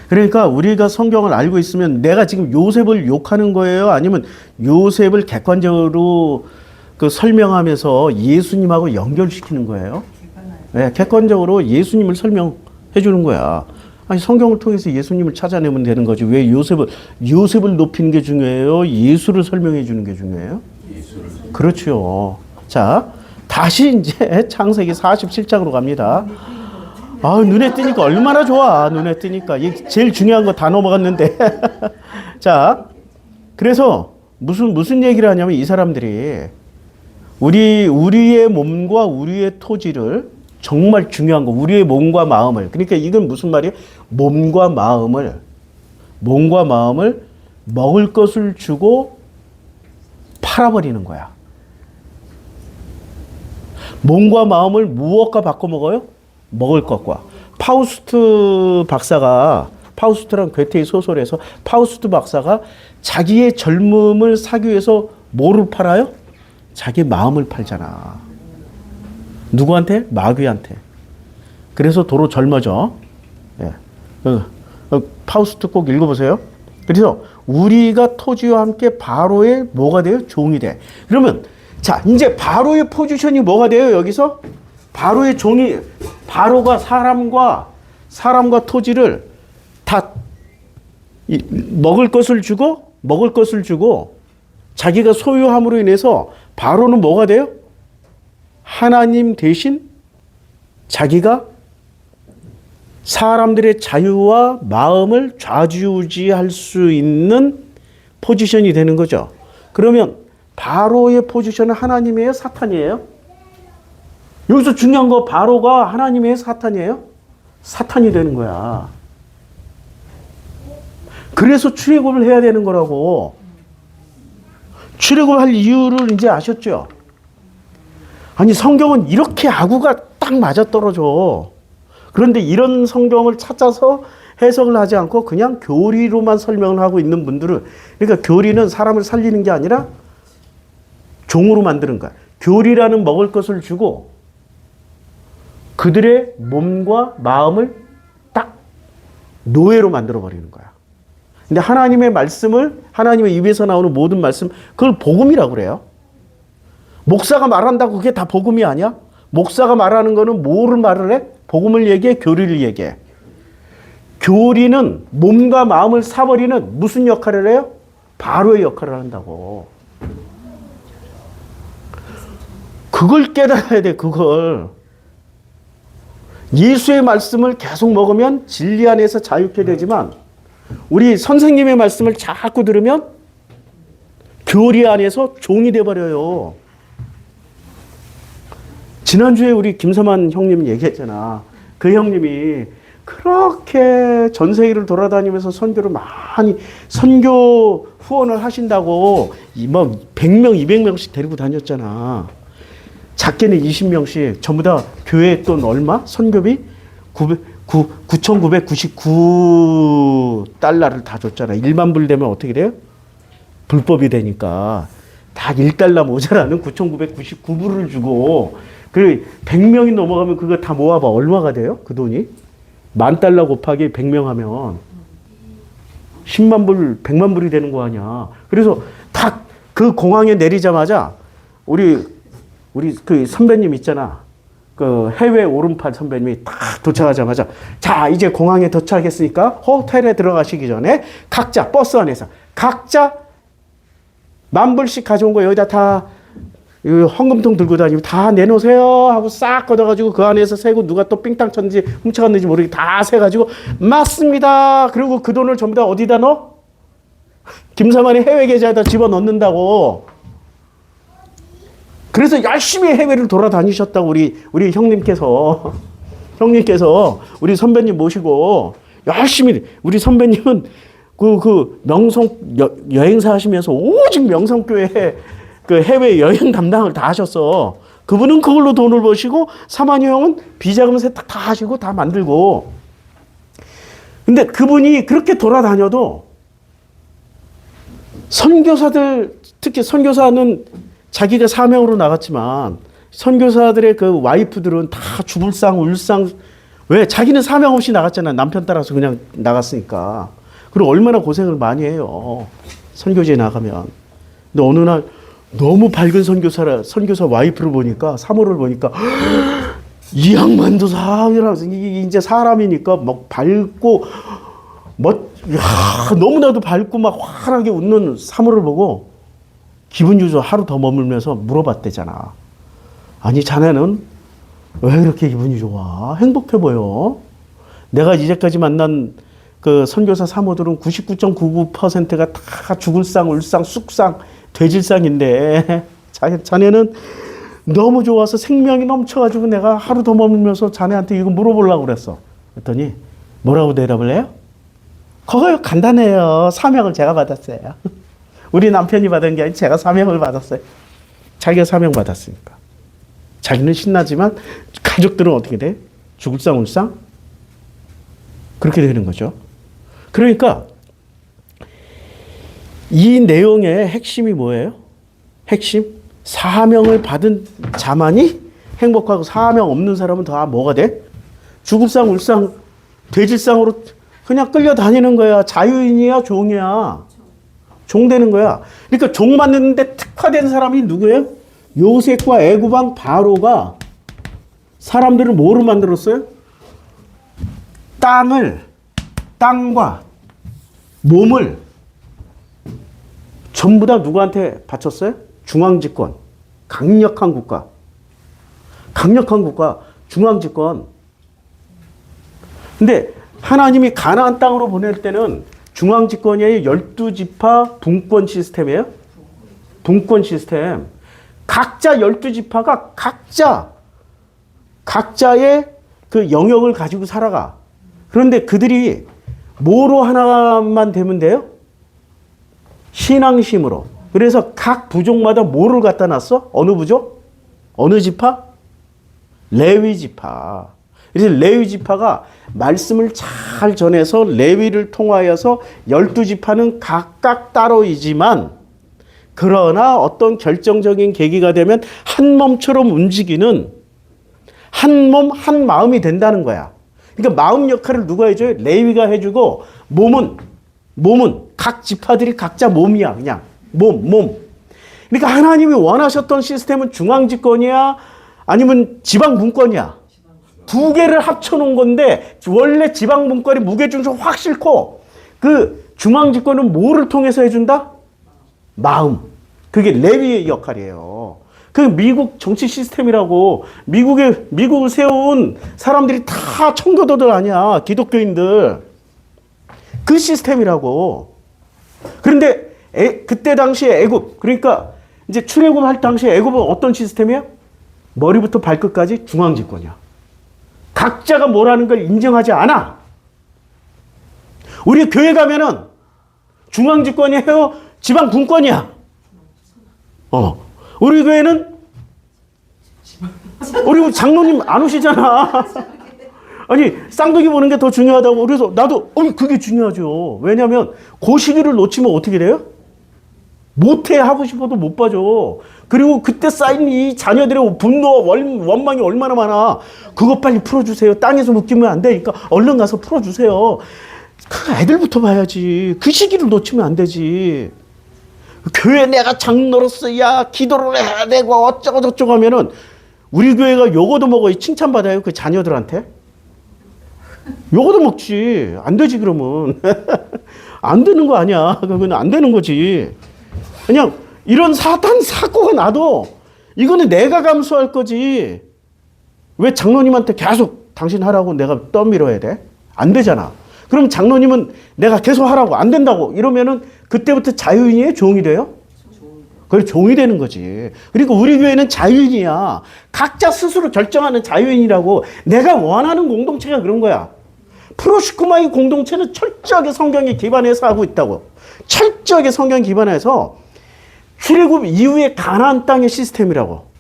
그러니까 우리가 성경을 알고 있으면 내가 지금 요셉을 욕하는 거예요? 아니면 요셉을 객관적으로 설명하면서 예수님하고 연결시키는 거예요? 네, 객관적으로 예수님을 설명해 주는 거야. 아니, 성경을 통해서 예수님을 찾아내면 되는 거지. 왜 요셉을 높이는 게 중요해요? 예수를 설명해 주는 게 중요해요? 그렇죠. 자, 다시 이제 창세기 47장으로 갑니다. 아, 눈에 띄니까 얼마나 좋아. 눈에 띄니까. 이게 제일 중요한 거 다 넘어갔는데. 자, 그래서 무슨 얘기를 하냐면 이 사람들이 우리의 몸과 우리의 토지를 정말 중요한 거, 우리의 몸과 마음을. 그러니까 이건 무슨 말이에요? 몸과 마음을 먹을 것을 주고 팔아버리는 거야. 몸과 마음을 무엇과 바꿔 먹어요? 먹을 것과. 파우스트란 괴테의 소설에서 파우스트 박사가 자기의 젊음을 사기 위해서 뭐를 팔아요? 자기 마음을 팔잖아. 누구한테? 마귀한테. 그래서 도로 젊어져. 예. 파우스트 꼭 읽어보세요. 그래서 우리가 토지와 함께 바로의 뭐가 돼요? 종이 돼. 그러면 자, 이제 바로의 포지션이 뭐가 돼요? 여기서 바로의 종이, 바로가 사람과 토지를 다 먹을 것을 주고 자기가 소유함으로 인해서 바로는 뭐가 돼요? 하나님 대신 자기가 사람들의 자유와 마음을 좌지우지할 수 있는 포지션이 되는 거죠. 그러면 바로의 포지션은 하나님이에요? 사탄이에요? 여기서 중요한 거 바로가 하나님이에요? 사탄이에요? 사탄이 되는 거야. 그래서 출애굽을 해야 되는 거라고. 출애굽할 이유를 이제 아셨죠? 아니 성경은 이렇게 아구가 딱 맞아떨어져. 그런데 이런 성경을 찾아서 해석을 하지 않고 그냥 교리로만 설명을 하고 있는 분들은, 그러니까 교리는 사람을 살리는 게 아니라 종으로 만드는 거야. 교리라는 먹을 것을 주고 그들의 몸과 마음을 딱 노예로 만들어버리는 거야. 근데 하나님의 말씀을, 하나님의 입에서 나오는 모든 말씀, 그걸 복음이라고 그래요. 목사가 말한다고 그게 다 복음이 아니야? 목사가 말하는 거는 뭐를 말을 해? 복음을 얘기해? 교리를 얘기해? 교리는 몸과 마음을 사버리는 무슨 역할을 해요? 바로의 역할을 한다고. 그걸 깨달아야 돼, 그걸. 예수의 말씀을 계속 먹으면 진리 안에서 자유케 되지만 우리 선생님의 말씀을 자꾸 들으면 교리 안에서 종이 돼버려요. 지난주에 우리 김서만 형님 얘기했잖아. 그 형님이 그렇게 전 세계를 돌아다니면서 선교를 많이, 선교 후원을 하신다고 뭐 100명, 200명씩 데리고 다녔잖아. 작게는 20명씩 전부 다 교회 돈 얼마? 선교비? 9,999달러를 다 줬잖아. 1만 불 되면 어떻게 돼요? 불법이 되니까. 다 1달러 모자라는 9,999불을 주고, 그 100명이 넘어가면 그거 다 모아봐. 얼마가 돼요? 그 돈이? 10,000달러 곱하기 100명 하면 10만 불, 100만 불이 되는 거 아니야. 그래서 딱 그 공항에 내리자마자 우리 그 선배님 있잖아. 그 해외 오른팔 선배님이 딱 도착하자마자, 자, 이제 공항에 도착했으니까 호텔에 들어가시기 전에 각자 버스 안에서 각자 10,000불씩 가져온 거 여기다 다 헌금통 들고 다니고 다 내놓으세요 하고 싹 걷어가지고 그 안에서 세고 누가 또 삥땅 쳤는지 훔쳐갔는지 모르게 다 세가지고 맞습니다. 그리고 그 돈을 전부 다 어디다 넣어? 김사만의 해외 계좌에다 집어넣는다고. 그래서 열심히 해외를 돌아다니셨다고 우리 형님께서 우리 선배님 모시고 열심히. 우리 선배님은 그 명성 여행사 하시면서 오직 명성교회 그 해외 여행 담당을 다 하셨어. 그분은 그걸로 돈을 버시고 사만이 형은 비자금 세탁 다 하시고 다 만들고. 근데 그분이 그렇게 돌아다녀도 선교사들, 특히 선교사는 자기가 사명으로 나갔지만 선교사들의 그 와이프들은 다 주불상 울상. 왜? 자기는 사명 없이 나갔잖아. 남편 따라서 그냥 나갔으니까. 그리고 얼마나 고생을 많이 해요. 선교지에 나가면. 근데 어느 날 너무 밝은 선교사 와이프를 보니까, 사모를 보니까 이 양반도 이제 사람이니까 막 밝고 너무나도 밝고 막 환하게 웃는 사모를 보고 기분 좋아서 하루 더 머물면서 물어봤대잖아. 아니, 자네는 왜 그렇게 기분이 좋아? 행복해 보여? 내가 이제까지 만난 그 선교사 사모들은 99.99%가 다 죽을상, 울상, 쑥상, 돼질상인데 자네는 너무 좋아서 생명이 넘쳐가지고 내가 하루 더 머물면서 자네한테 이거 물어보려고 그랬어. 그랬더니 뭐라고 대답을 해요? 그거요, 간단해요. 사명을 제가 받았어요. 우리 남편이 받은 게 아니라 제가 사명을 받았어요. 자기가 사명 받았으니까. 자기는 신나지만 가족들은 어떻게 돼? 죽을상 울상? 그렇게 되는 거죠. 그러니까 이 내용의 핵심이 뭐예요? 핵심? 사명을 받은 자만이 행복하고 사명 없는 사람은 다 뭐가 돼? 죽을상 울상 돼질상으로 그냥 끌려다니는 거야. 자유인이야, 종이야. 종 되는 거야. 그러니까 종 만드는데 특화된 사람이 누구예요? 요셉과 애굽왕 바로가 사람들을 뭐로 만들었어요? 땅과 몸을 전부 다 누구한테 바쳤어요? 중앙집권. 강력한 국가, 중앙집권. 근데 하나님이 가나안 땅으로 보낼 때는 중앙집권이 12지파 분권 시스템이에요. 분권 시스템. 각자 12지파가 각자의 그 영역을 가지고 살아가. 그런데 그들이 뭐로 하나만 되면 돼요? 신앙심으로. 그래서 각 부족마다 뭐를 갖다 놨어? 어느 부족? 어느 지파? 레위 지파. 그래서 레위 지파가 말씀을 잘 전해서 레위를 통하여서 12지파는 각각 따로이지만 그러나 어떤 결정적인 계기가 되면 한 몸처럼 움직이는 한 몸, 한 마음이 된다는 거야. 그러니까 마음 역할을 누가 해줘요? 레위가 해주고 몸은 각 지파들이 각자 몸이야. 그냥 몸. 그러니까 하나님이 원하셨던 시스템은 중앙집권이야? 아니면 지방분권이야? 두 개를 합쳐놓은 건데 원래 지방분권이 무게중심 확 싣고 그 중앙집권은 뭐를 통해서 해준다? 마음. 그게 레위의 역할이에요. 그 미국 정치 시스템이라고. 미국을 세운 사람들이 다 청교도들 아니야. 기독교인들. 그 시스템이라고. 그런데 그때 당시에 애굽, 그러니까 이제 출애굽할 당시에 애굽은 어떤 시스템이야? 머리부터 발끝까지 중앙집권이야. 각자가 뭐라는 걸 인정하지 않아. 우리 교회 가면은 중앙집권이에요? 지방분권이야? 우리 교회는 우리 장로님 안 오시잖아. 아니 쌍둥이 보는 게 더 중요하다고. 그래서 나도 그게 중요하죠. 왜냐하면 그 시기를 놓치면 어떻게 돼요? 못해. 하고 싶어도 못 봐줘. 그리고 그때 쌓인 이 자녀들의 분노와 원망이 얼마나 많아. 그것 빨리 풀어주세요. 땅에서 묶이면 안 되니까 얼른 가서 풀어주세요. 그 애들부터 봐야지. 그 시기를 놓치면 안 되지. 교회 내가 장로로서야 기도를 해야 되고 어쩌고 저쩌고 하면은 우리 교회가 요거도 먹어. 칭찬받아요. 그 자녀들한테. 요거도 먹지. 안 되지 그러면. 안 되는 거 아니야. 그건 안 되는 거지. 그냥 이런 사고가 나도 이거는 내가 감수할 거지. 왜 장로님한테 계속 당신 하라고 내가 떠밀어야 돼? 안 되잖아. 그럼 장로님은 내가 계속 하라고 안 된다고 이러면은 그때부터 자유인이에요? 종이 돼요? 그래, 종이 되는 거지. 그리고 우리 교회는 자유인이야. 각자 스스로 결정하는 자유인이라고. 내가 원하는 공동체가 그런 거야. 프로시쿠마의 공동체는 철저하게 성경에 기반해서 하고 있다고. 철저하게 성경 기반해서 출애굽 이후에 가나안 땅의 시스템이라고.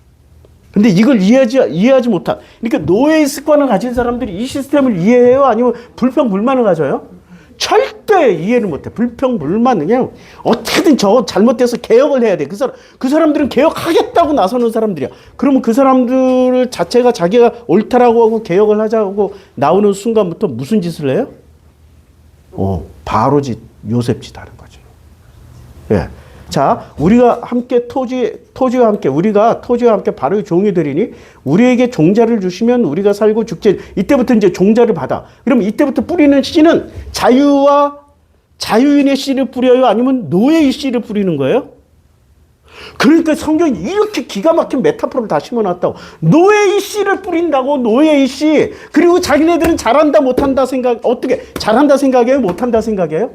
근데 이걸 이해하지 못한. 그러니까 노예의 습관을 가진 사람들이 이 시스템을 이해해요? 아니면 불평불만을 가져요? 절대 이해를 못해. 불평불만. 그냥 어떻게든 저거 잘못돼서 개혁을 해야 돼. 그 사람들은 개혁하겠다고 나서는 사람들이야. 그러면 그 사람들 자체가 자기가 옳다라고 하고 개혁을 하자고 나오는 순간부터 무슨 짓을 해요? 바로짓, 요셉짓 하는 거죠. 예. 자, 우리가 함께 토지와 함께 바로의 종이 되리니 우리에게 종자를 주시면 우리가 살고 죽지. 이때부터 이제 종자를 받아. 그럼 이때부터 뿌리는 씨는 자유인의 씨를 뿌려요? 아니면 노예의 씨를 뿌리는 거예요? 그러니까 성경이 이렇게 기가 막힌 메타포를 다 심어놨다고. 노예의 씨를 뿌린다고. 노예의 씨. 그리고 자기네들은 잘한다 못한다 어떻게 잘한다 생각해요? 못한다 생각해요?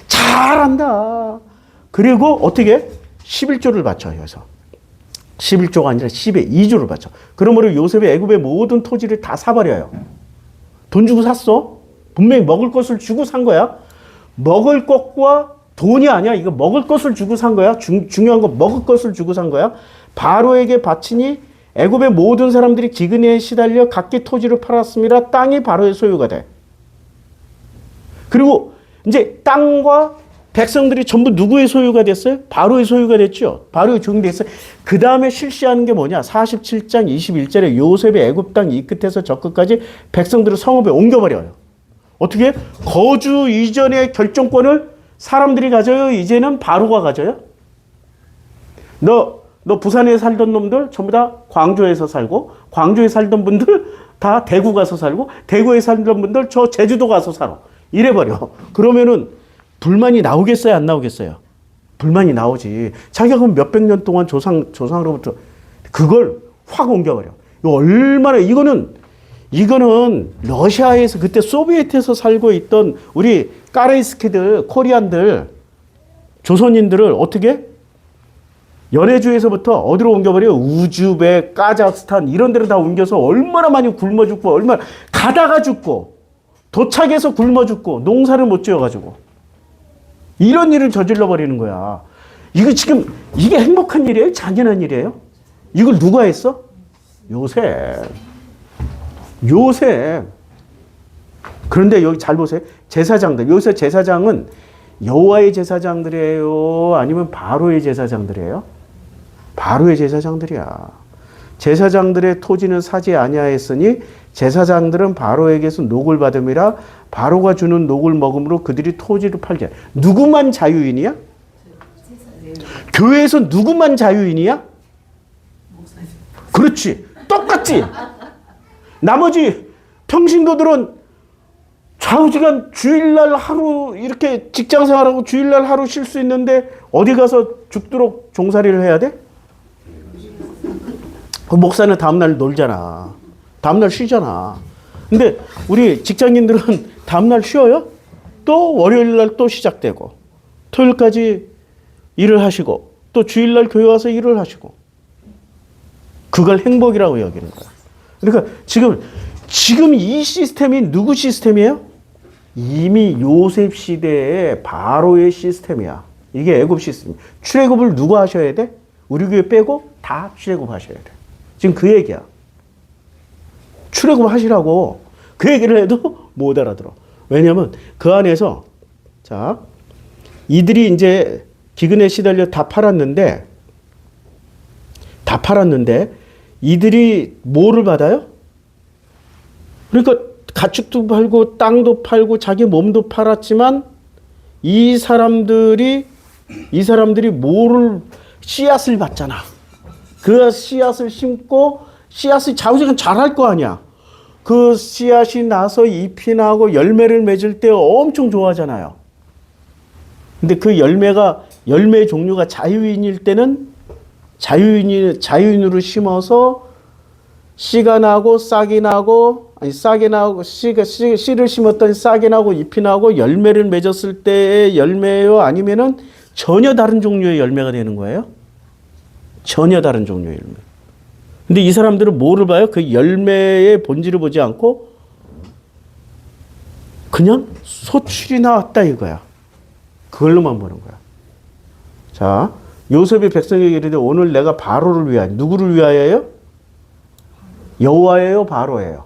잘한다. 그리고 어떻게? 11조를 바쳐. 여기서 11조가 아니라 10의 2조를 바쳐. 그러므로 요셉이 애굽의 모든 토지를 다 사버려요. 돈 주고 샀어. 분명히 먹을 것을 주고 산 거야. 먹을 것과 돈이 아니야. 이거 먹을 것을 주고 산 거야. 중요한 건 먹을 것을 주고 산 거야. 바로에게 바치니 애굽의 모든 사람들이 기근에 시달려 각기 토지를 팔았습니다. 땅이 바로의 소유가 돼. 그리고 이제 땅과 백성들이 전부 누구의 소유가 됐어요? 바로의 소유가 됐죠. 바로의 종이 됐어요. 그 다음에 실시하는 게 뭐냐? 47장 21절에 요셉이 애굽 땅 이 끝에서 저 끝까지 백성들을 성읍에 옮겨버려요. 어떻게? 거주 이전의 결정권을 사람들이 가져요? 이제는 바로가 가져요? 너 부산에 살던 놈들 전부 다 광주에서 살고, 광주에 살던 분들 다 대구 가서 살고, 대구에 살던 분들 저 제주도 가서 살아. 이래버려. 그러면은 불만이 나오겠어요? 안 나오겠어요? 불만이 나오지. 자기가 그럼 몇백 년 동안 조상으로부터 그걸 확 옮겨버려. 이거는 러시아에서 그때 소비에트에서 살고 있던 우리 까레이스키들, 코리안들, 조선인들을 어떻게? 연해주에서부터 어디로 옮겨버려요? 우즈벡, 카자흐스탄 이런 데로 다 옮겨서 얼마나 많이 굶어 죽고 얼마나 가다가 죽고 도착해서 굶어 죽고 농사를 못 지어가지고 이런 일을 저질러 버리는 거야. 이거 지금 이게 행복한 일이에요? 잔인한 일이에요? 이걸 누가 했어? 요셉. 요셉. 그런데 여기 잘 보세요. 제사장들. 요셉 제사장은 여호와의 제사장들이에요? 아니면 바로의 제사장들이에요? 바로의 제사장들이야. 제사장들의 토지는 사지 아니하였으니 제사장들은 바로에게서 녹을 받음이라 바로가 주는 녹을 먹음으로 그들이 토지를 팔게. 누구만 자유인이야? 교회에서 누구만 자유인이야? 그렇지. 똑같지. 나머지 평신도들은 좌우지간 주일날 하루 이렇게 직장생활하고 주일날 하루 쉴 수 있는데 어디 가서 죽도록 종살이를 해야 돼? 그 목사는 다음날 놀잖아. 다음날 쉬잖아. 근데 우리 직장인들은 다음날 쉬어요? 또 월요일날 또 시작되고 토요일까지 일을 하시고 또 주일날 교회 와서 일을 하시고 그걸 행복이라고 여기는 거야. 그러니까 지금 이 시스템이 누구 시스템이에요? 이미 요셉 시대의 바로의 시스템이야. 이게 애굽 시스템. 출애굽을 누가 하셔야 돼? 우리 교회 빼고 다 출애굽 하셔야 돼. 지금 그 얘기야. 출애굽 하시라고 그 얘기를 해도 못 알아들어. 왜냐면 그 안에서 자 이들이 이제 기근에 시달려 다 팔았는데 이들이 뭐를 받아요? 그러니까 가축도 팔고 땅도 팔고 자기 몸도 팔았지만 이 사람들이 뭐를 씨앗을 받잖아. 그 씨앗을 심고 씨앗이 좌우지간 잘할 거 아니야. 그 씨앗이 나서 잎이 나고 열매를 맺을 때 엄청 좋아하잖아요. 근데 그 열매 종류가 자유인일 때는 자유인으로 심어서 씨가 나고 싹이 나고 씨를 심었더니 싹이 나고 잎이 나고 열매를 맺었을 때의 열매요? 아니면은 전혀 다른 종류의 열매가 되는 거예요? 전혀 다른 종류의 열매. 근데 이 사람들은 뭐를 봐요? 그 열매의 본질을 보지 않고 그냥 소출이 나왔다 이거야. 그걸로만 보는 거야. 자, 요셉이 백성에게 이르되 오늘 내가 바로를 위하여, 누구를 위하여요? 여호와예요, 바로예요?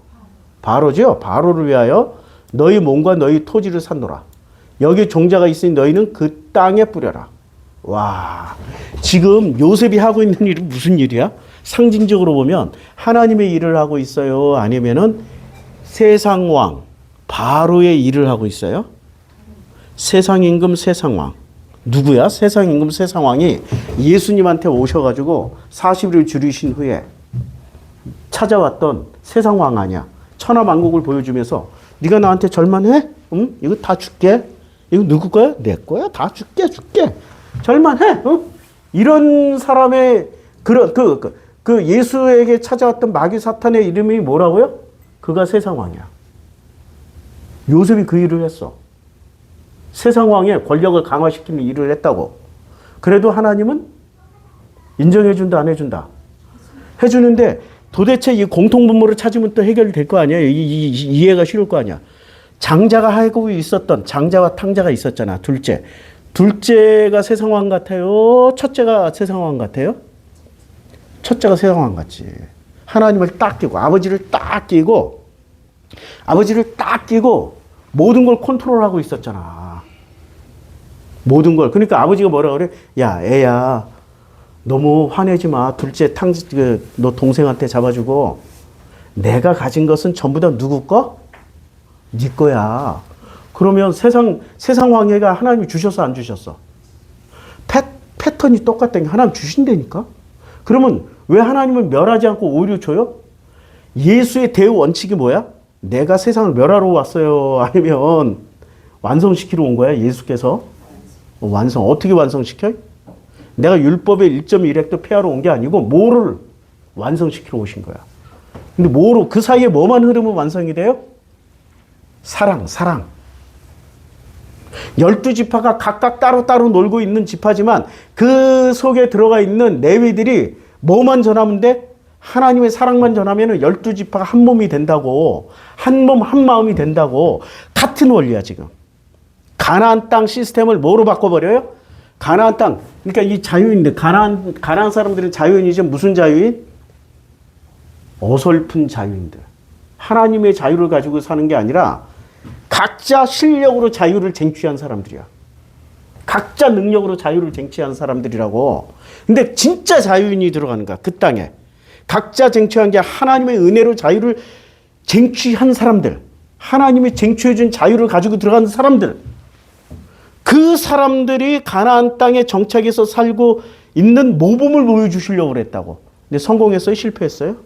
바로죠. 바로를 위하여 너희 몸과 너희 토지를 샀노라. 여기 종자가 있으니 너희는 그 땅에 뿌려라. 와, 지금 요셉이 하고 있는 일은 무슨 일이야? 상징적으로 보면 하나님의 일을 하고 있어요? 아니면은 세상왕, 바로의 일을 하고 있어요? 세상임금 세상왕. 누구야? 세상임금 세상왕이 예수님한테 오셔가지고 40일을 줄이신 후에 찾아왔던 세상왕 아니야. 천하만국을 보여주면서 네가 나한테 절만해? 응? 이거 다 줄게. 이거 누구 거야? 내 거야? 다 줄게. 절만해? 응? 이런 사람의 그 예수에게 찾아왔던 마귀 사탄의 이름이 뭐라고요? 그가 세상왕이야. 요셉이 그 일을 했어. 세상왕의 권력을 강화시키는 일을 했다고. 그래도 하나님은 인정해준다, 안 해준다? 해주는데 도대체 이 공통분모를 찾으면 또 해결될 거 아니야? 이해가 쉬울 거 아니야? 장자가 하고 있었던 장자와 탕자가 있었잖아. 둘째가 세상왕 같아요? 첫째가 세상왕 같아요? 첫째가 세상왕 같지. 하나님을 딱 끼고 아버지를 딱 끼고 모든 걸 컨트롤하고 있었잖아. 모든 걸. 그러니까 아버지가 뭐라 그래? 야, 애야, 너무 화내지 마. 둘째 너 동생한테 잡아주고 내가 가진 것은 전부 다 누구 거? 네 거야. 그러면 세상 왕예가 하나님이 주셨어, 안 주셨어? 패턴이 똑같다니까. 하나님 주신다니까. 그러면 왜 하나님은 멸하지 않고 오히려 줘요? 예수의 대우 원칙이 뭐야? 내가 세상을 멸하러 왔어요? 아니면 완성시키러 온 거야? 예수께서? 완성. 어떻게 완성시켜? 내가 율법의 1.1획도 폐하러 온 게 아니고 뭐를 완성시키러 오신 거야. 근데 뭐로 그 사이에 뭐만 흐르면 완성이 돼요? 사랑. 12지파가 각각 따로따로 놀고 있는 지파지만 그 속에 들어가 있는 레위들이 뭐만 전하면 돼? 하나님의 사랑만 전하면 12지파가 한 몸이 된다고. 한 몸 한 마음이 된다고. 같은 원리야 지금. 가나안 땅 시스템을 뭐로 바꿔버려요? 가나안 땅. 그러니까 이 자유인들, 가나안 사람들은 자유인이죠. 무슨 자유인? 어설픈 자유인들. 하나님의 자유를 가지고 사는 게 아니라 각자 실력으로 자유를 쟁취한 사람들이야. 각자 능력으로 자유를 쟁취한 사람들이라고. 근데 진짜 자유인이 들어가는 거야. 그 땅에. 각자 쟁취한 게 하나님의 은혜로 자유를 쟁취한 사람들. 하나님이 쟁취해준 자유를 가지고 들어간 사람들. 그 사람들이 가나안 땅에 정착해서 살고 있는 모범을 보여주시려고 그랬다고. 근데 성공했어요? 실패했어요?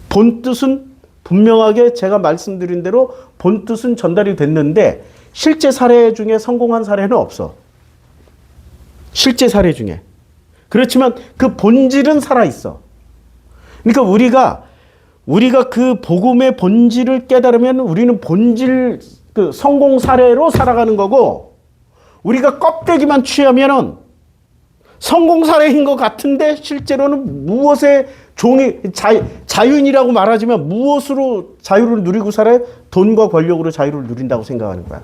본 뜻은 분명하게 제가 말씀드린 대로 본 뜻은 전달이 됐는데 실제 사례 중에 성공한 사례는 없어. 실제 사례 중에. 그렇지만 그 본질은 살아있어. 그러니까 우리가 그 복음의 본질을 깨달으면 우리는 본질, 그 성공 사례로 살아가는 거고, 우리가 껍데기만 취하면은 성공 사례인 것 같은데 실제로는 무엇의 자유인이라고 말하지만 무엇으로 자유를 누리고 살아요? 돈과 권력으로 자유를 누린다고 생각하는 거야.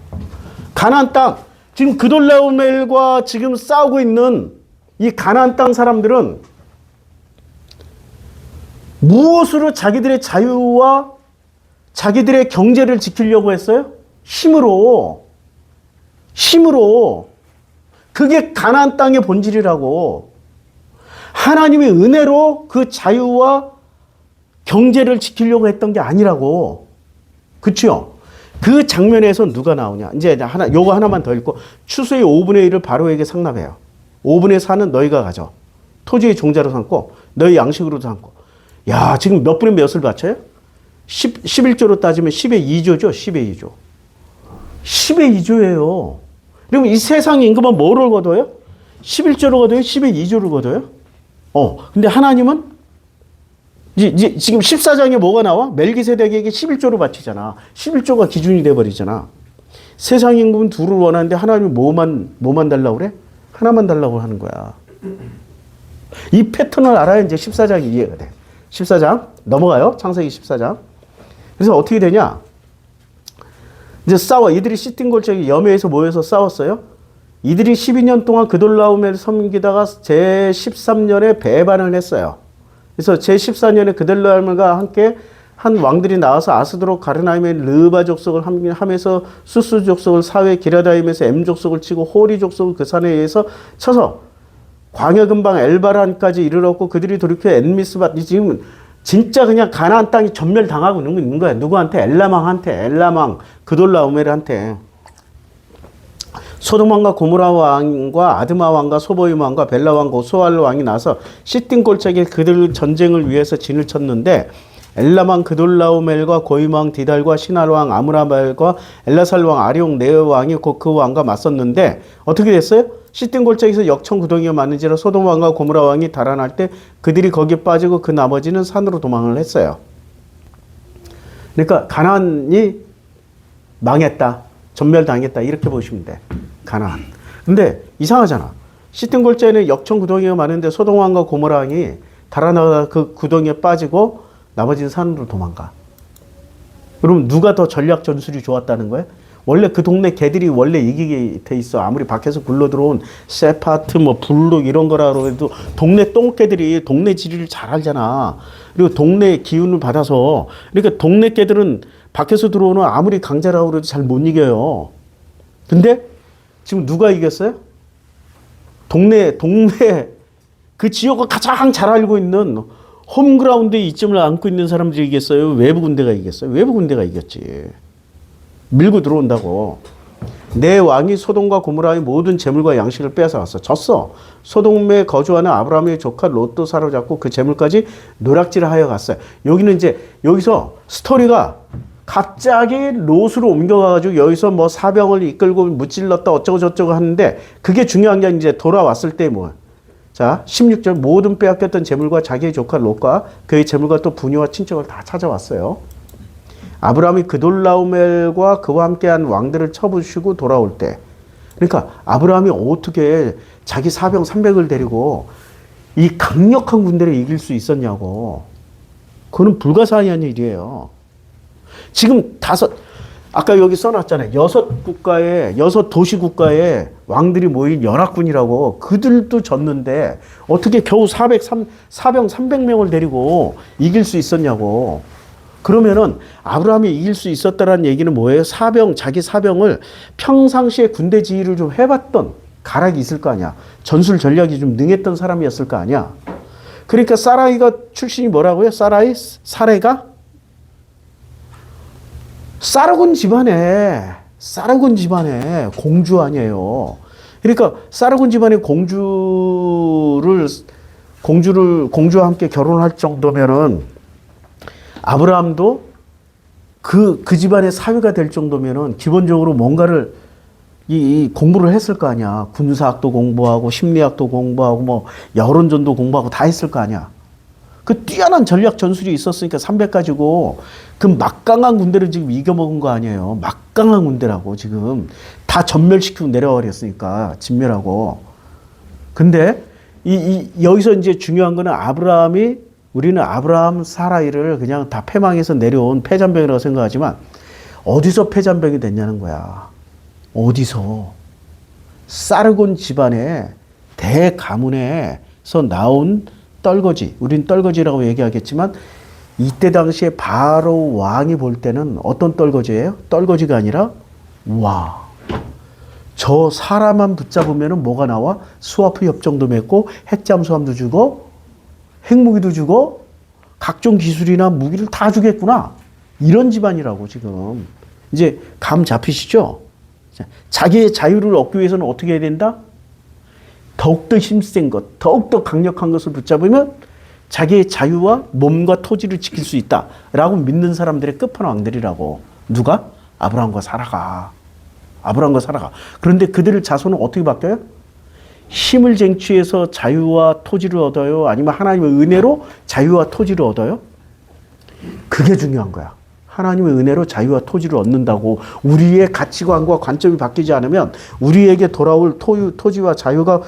가나안 땅, 지금 그돌라오멜과 지금 싸우고 있는 이 가나안 땅 사람들은 무엇으로 자기들의 자유와 자기들의 경제를 지키려고 했어요? 힘으로. 그게 가나안 땅의 본질이라고. 하나님의 은혜로 그 자유와 경제를 지키려고 했던 게 아니라고. 그렇죠? 그 장면에서 누가 나오냐? 이제 요거 하나만 더 읽고 추수의 5분의 1을 바로에게 상납해요. 5분의 4는 너희가 가져. 토지의 종자로 삼고 너희 양식으로도 삼고. 야, 지금 몇 분의 몇을 바쳐요? 11조로 따지면 10의 2조죠. 10의 2조. 10의 2조예요. 그럼 이 세상 임금은 뭐를 거둬요? 11조를 거둬요? 10의 2조를 거둬요? 근데 하나님은 지금 14장에 뭐가 나와? 멜기세덱에게 11조를 바치잖아. 11조가 기준이 돼버리잖아. 세상 임금은 둘을 원하는데 하나님은 뭐만 달라고 그래? 하나만 달라고 하는 거야. 이 패턴을 알아야 이제 14장이 이해가 돼. 14장 넘어가요. 창세기 14장. 그래서 어떻게 되냐? 이제 싸워. 이들이 시팀 골짜기 염해에서 모여서 싸웠어요. 이들이 12년 동안 그돌라오멜을 섬기다가 제13년에 배반을 했어요. 그래서 제14년에 그돌라오멜과 함께 한 왕들이 나와서 아스드로 가르나임의 르바 족속을 하면서 수스 족속을 사회 기라다임에서 엠 족속을 치고 호리 족속을 그 산에 의해서 쳐서 광야 근방 엘바란까지 이르렀고 그들이 돌이켜 엔미스밭, 지금 진짜 그냥 가나안 땅이 전멸당하고 있는 거야. 누구한테? 엘라망 그돌라오멜한테. 소돔 왕과 고모라 왕과 아드마 왕과 소보임 왕과 벨라 왕과 소알로 왕이 나서 시띵 골짜기에 그들 전쟁을 위해서 진을 쳤는데 엘라망 그돌라오멜과 고임 왕 디달과 시날 왕 아므라발과 엘라살 왕 아리옥 네어 왕이 곧 그 왕과 맞섰는데 어떻게 됐어요? 시띵 골짜기에서 역청 구덩이가 많은지라 소돔 왕과 고모라 왕이 달아날 때 그들이 거기에 빠지고 그 나머지는 산으로 도망을 했어요. 그러니까 가나안이 망했다. 전멸당했다. 이렇게 보시면 돼. 가나안. 근데 이상하잖아. 시띵 골짜기에는 역청 구덩이가 많은데 소돔 왕과 고모라 왕이 달아나가 그 구덩이에 빠지고 나머지는 산으로 도망가. 그럼 누가 더 전략 전술이 좋았다는 거예요? 원래 그 동네 개들이 원래 이기게 돼 있어. 아무리 밖에서 굴러 들어온 세파트, 블룩 이런 거라고 해도 동네 똥개들이 동네 지리를 잘 알잖아. 그리고 동네 기운을 받아서. 그러니까 동네 개들은 밖에서 들어오는 아무리 강자라고 해도 잘 못 이겨요. 근데 지금 누가 이겼어요? 동네 그 지역을 가장 잘 알고 있는 홈그라운드에 이점을 안고 있는 사람들이 이겼어요? 외부 군대가 이겼어요? 외부 군대가 이겼지. 밀고 들어온다고. 내 왕이 소돔과 고모라의 모든 재물과 양식을 빼앗아왔어. 졌어. 소돔에 거주하는 아브라함의 조카 롯도 사로잡고 그 재물까지 노략질을 하여 갔어요. 여기는 이제 여기서 스토리가 갑자기 롯으로 옮겨가가지고 여기서 사병을 이끌고 무찔렀다 어쩌고 저쩌고 하는데 그게 중요한 게 이제 돌아왔을 때 자, 16절 모든 빼앗겼던 재물과 자기의 조카 롯과 그의 재물과 또 부녀와 친척을 다 찾아왔어요. 아브라함이 그돌라오멜과 그와 함께한 왕들을 쳐부수고 돌아올 때, 그러니까 아브라함이 어떻게 자기 사병 300을 데리고 이 강력한 군대를 이길 수 있었냐고. 그거는 불가사의한 일이에요. 지금 아까 여기 써놨잖아요. 6 도시 국가에 왕들이 모인 연합군이라고. 그들도 졌는데 어떻게 겨우 사병 300명을 데리고 이길 수 있었냐고. 그러면은 아브라함이 이길 수 있었다라는 얘기는 뭐예요? 자기 사병을 평상시에 군대 지휘를 좀 해봤던 가락이 있을 거 아니야. 전술 전략이 좀 능했던 사람이었을 거 아니야. 그러니까 사라이가 출신이 뭐라고요? 사레가? 사르곤 집안의 공주 아니에요. 그러니까 사르곤 집안의 공주와 함께 결혼할 정도면은 아브라함도 그 집안의 사위가 될 정도면은 기본적으로 뭔가를 이 공부를 했을 거 아니야. 군사학도 공부하고 심리학도 공부하고 뭐 여론전도 공부하고 다 했을 거 아니야. 그 뛰어난 전략 전술이 있었으니까 300 가지고 그 막강한 군대를 지금 이겨먹은 거 아니에요. 막강한 군대라고 지금 다 전멸시키고 내려와 버렸으니까 진멸하고. 근데 여기서 이제 중요한 거는 우리는 아브라함 사라이를 그냥 다 패망해서 내려온 패잔병이라고 생각하지만 어디서 패잔병이 됐냐는 거야. 어디서? 사르곤 집안의 대가문에서 나온 떨거지. 우린 떨거지라고 얘기하겠지만 이때 당시에 바로 왕이 볼 때는 어떤 떨거지예요? 떨거지가 아니라 와. 저 사람만 붙잡으면 뭐가 나와? 스와프 협정도 맺고 핵잠수함도 주고 핵무기도 주고 각종 기술이나 무기를 다 주겠구나. 이런 집안이라고 지금. 이제 감 잡히시죠? 자기의 자유를 얻기 위해서는 어떻게 해야 된다? 더욱더 힘센 것, 더욱더 강력한 것을 붙잡으면 자기의 자유와 몸과 토지를 지킬 수 있다라고 믿는 사람들의 끝판왕들이라고. 누가? 아브라함과 사라가. 그런데 그들의 자손은 어떻게 바뀌어요? 힘을 쟁취해서 자유와 토지를 얻어요? 아니면 하나님의 은혜로 자유와 토지를 얻어요? 그게 중요한 거야. 하나님의 은혜로 자유와 토지를 얻는다고. 우리의 가치관과 관점이 바뀌지 않으면 우리에게 돌아올 토지와 자유가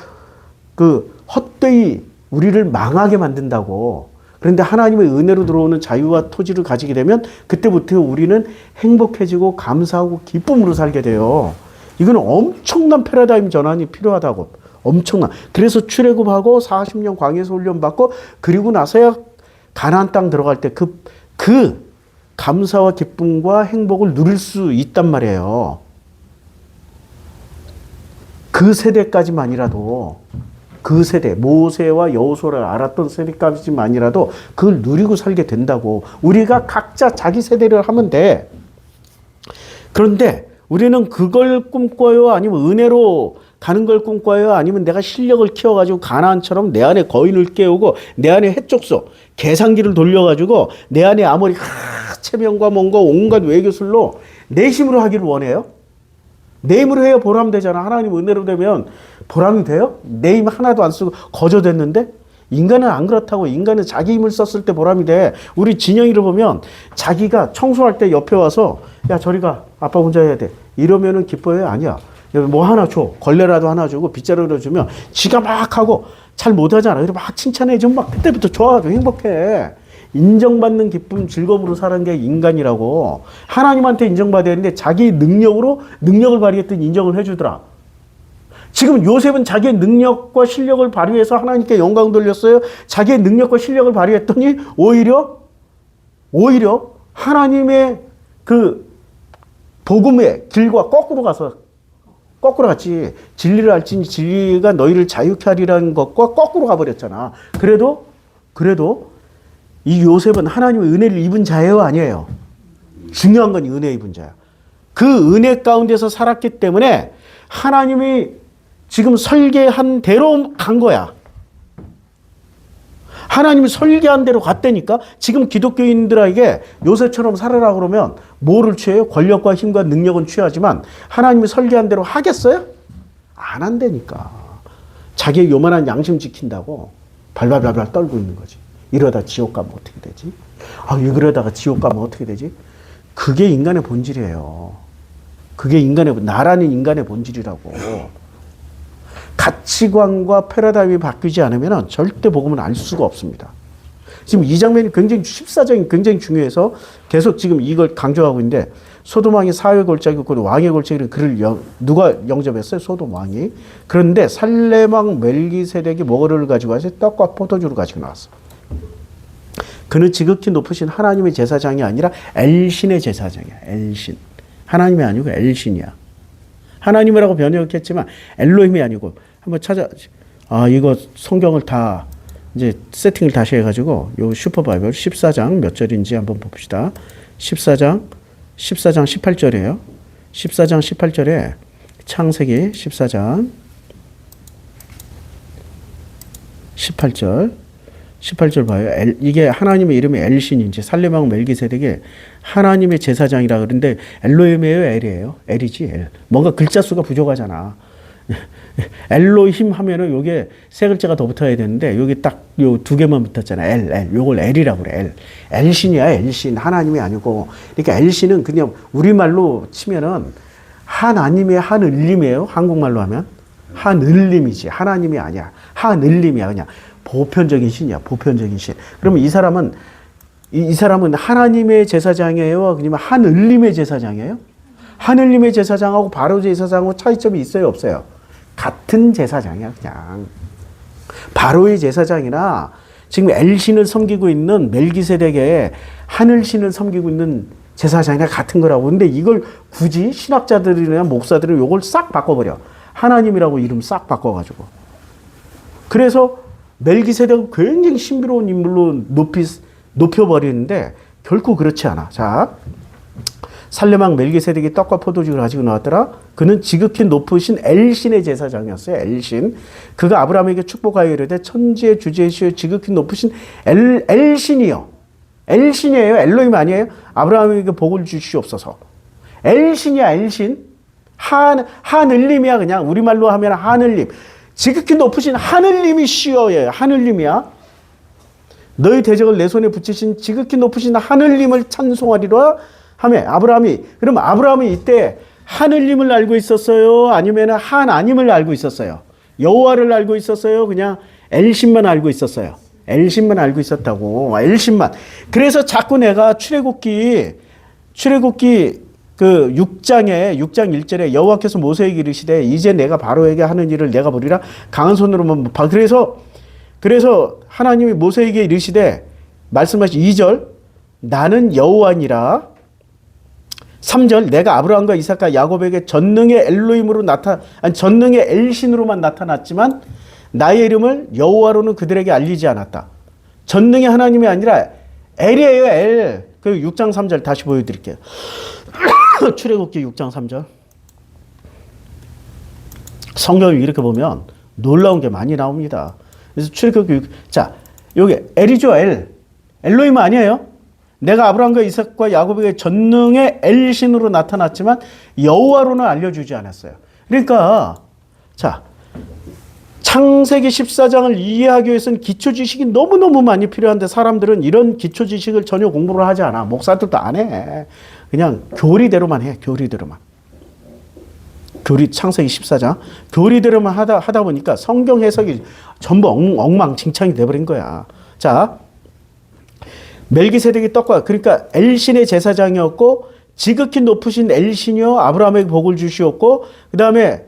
헛되이 우리를 망하게 만든다고. 그런데 하나님의 은혜로 들어오는 자유와 토지를 가지게 되면 그때부터 우리는 행복해지고 감사하고 기쁨으로 살게 돼요. 이건 엄청난 패러다임 전환이 필요하다고. 엄청난. 그래서 출애굽하고 40년 광야에서 훈련 받고 그리고 나서야 가나안 땅 들어갈 때 그 감사와 기쁨과 행복을 누릴 수 있단 말이에요. 그 세대까지만이라도, 그 세대, 모세와 여호수아를 알았던 세대까지만이라도 그걸 누리고 살게 된다고. 우리가 각자 자기 세대를 하면 돼. 그런데 우리는 그걸 꿈꿔요? 아니면 은혜로 가는 걸 꿈꿔요? 아니면 내가 실력을 키워가지고 가나안처럼 내 안에 거인을 깨우고 내 안에 해쪽소, 계산기를 돌려가지고 내 안에 아무리 체면과 뭔가 온갖 외교술로 내 힘으로 하기를 원해요? 내 힘으로 해야 보람 되잖아. 하나님 은혜로 되면 보람이 돼요? 내 힘 하나도 안 쓰고 거저됐는데? 인간은 안 그렇다고. 인간은 자기 힘을 썼을 때 보람이 돼. 우리 진영이를 보면 자기가 청소할 때 옆에 와서 야 저리 가. 아빠 혼자 해야 돼. 이러면은 기뻐요? 아니야. 뭐 하나 줘. 걸레라도 하나 주고 빗자루라도 주면 지가 막 하고 잘 못하잖아. 그래서 막 칭찬해주면 막 그때부터 좋아하고 행복해. 인정받는 기쁨, 즐거움으로 사는 게 인간이라고. 하나님한테 인정받아야 되는데 자기 능력으로 능력을 발휘했더니 인정을 해주더라. 지금 요셉은 자기의 능력과 실력을 발휘해서 하나님께 영광 돌렸어요. 자기의 능력과 실력을 발휘했더니 오히려 하나님의 그 복음의 길과 거꾸로 갔지. 진리를 알지니 진리가 너희를 자유케 하리라는 것과 거꾸로 가버렸잖아. 그래도 이 요셉은 하나님의 은혜를 입은 자예요, 아니에요? 중요한 건 은혜 입은 자야. 그 은혜 가운데서 살았기 때문에 하나님이 지금 설계한 대로 간 거야. 하나님이 설계한 대로 갔다니까. 지금 기독교인들에게 요셉처럼 살아라 그러면 뭐를 취해요? 권력과 힘과 능력은 취하지만 하나님이 설계한 대로 하겠어요? 안 한다니까. 자기의 요만한 양심 지킨다고 발발발발 떨고 있는 거지. 이러다 지옥 가면 어떻게 되지? 이러다가 지옥 가면 어떻게 되지? 그게 인간의 본질이에요. 그게 나라는 인간의 본질이라고. 가치관과 패러다임이 바뀌지 않으면 절대 복음은 알 수가 없습니다. 지금 이 장면이 굉장히 14장이 굉장히 중요해서 계속 지금 이걸 강조하고 있는데 소돔 왕이 사회 골짜기였고 왕의 골짜기를 그를 누가 영접했어요? 소돔 왕이. 그런데 살렘 왕 멜기세덱이 뭐를 가지고 와서 떡과 포도주를 가지고 나왔어. 그는 지극히 높으신 하나님의 제사장이 아니라 엘신의 제사장이야. 엘신. 하나님이 아니고 엘신이야. 하나님이라고 번역했지만 엘로힘이 아니고 한번 이거 성경을 다 이제 세팅을 다시 해가지고 요 슈퍼바이블 14장 몇 절인지 한번 봅시다. 14장 18절이에요. 14장 18절에 창세기 14장 18절 봐요. 이게 하나님의 이름이 엘신인지 살렘왕 멜기세덱이 하나님의 제사장이라 그러는데 엘로힘이에요, 엘이에요? 엘이지, 엘. 뭔가 글자 수가 부족하잖아. 엘로힘 하면은 요게 세 글자가 더 붙어야 되는데 여기 딱 요 두 개만 붙었잖아. 엘. 요걸 엘이라고 그래. 엘신이야, 엘신. 하나님이 아니고. 그러니까 엘신은 그냥 우리말로 치면은 하나님의 한을림이에요. 한국말로 하면 한을림이지. 하나님이 아니야. 한을림이야. 그냥 보편적인 신이야. 보편적인 신. 그러면 이 사람은 하나님의 제사장이에요? 아니면 한을림의 제사장이에요? 한을림의 제사장하고 바로 제사장하고 차이점이 있어요, 없어요? 같은 제사장이야, 그냥. 바로의 제사장이나 지금 엘신을 섬기고 있는 멜기세덱의 하늘신을 섬기고 있는 제사장이랑 같은 거라고. 근데 이걸 굳이 신학자들이나 목사들은 이걸 싹 바꿔버려. 하나님이라고 이름 싹 바꿔가지고. 그래서 멜기세덱은 굉장히 신비로운 인물로 높여버리는데 결코 그렇지 않아. 자, 살렘왕 멜기세덱이 떡과 포도주를 가지고 나왔더라. 그는 지극히 높으신 엘신의 제사장이었어요. 엘신. 그가 아브라함에게 축복하여 이르되 천지의 주제시여 지극히 높으신 엘신이요. 엘신이에요. 엘로힘 아니에요. 아브라함에게 복을 주시옵소서. 엘신이야, 엘신. 하늘림이야. 그냥 우리말로 하면 하늘림. 지극히 높으신 하늘님이시여예요. 하늘님이야. 너희 대적을 내 손에 붙이신 지극히 높으신 하늘님을 찬송하리라 하며 그럼 아브라함이 이때 하늘님을 알고 있었어요? 아니면 하나님을 알고 있었어요? 여호와를 알고 있었어요? 그냥 엘신만 알고 있었어요? 엘신만 알고 있었다고. 엘신만. 그래서 자꾸 내가 출애굽기 그 6장 1절에 여호와께서 모세에게 이르시되 이제 내가 바로에게 하는 일을 내가 보리라 강한 손으로만 봐. 그래서 하나님이 모세에게 이르시되 말씀하신 2절 나는 여호와니라. 3절 내가 아브라함과 이삭과 야곱에게 전능의 전능의 엘신으로만 나타났지만 나의 이름을 여호와로는 그들에게 알리지 않았다. 전능의 하나님이 아니라 엘이에요, 엘. 그 6장 3절 다시 보여드릴게요. 출애굽기 6장 3절. 성경을 이렇게 보면 놀라운 게 많이 나옵니다. 그래서 출애굽기 자, 여기 엘이죠, 엘. 엘로힘 아니에요? 내가 아브라함과 이삭과 야곱에게 전능의 엘신으로 나타났지만 여호와로는 알려주지 않았어요. 그러니까 자, 창세기 14장을 이해하기 위해서는 기초 지식이 너무너무 많이 필요한데 사람들은 이런 기초 지식을 전혀 공부를 하지 않아. 목사들도 안 해. 그냥 교리대로만 해. 교리대로만. 창세기 14장 교리대로만 하다 보니까 성경 해석이 전부 엉망진창이 돼버린 거야. 자, 멜기세덱이 떡과 그러니까 엘신의 제사장이었고 지극히 높으신 엘신이요 아브라함에게 복을 주시었고 그 다음에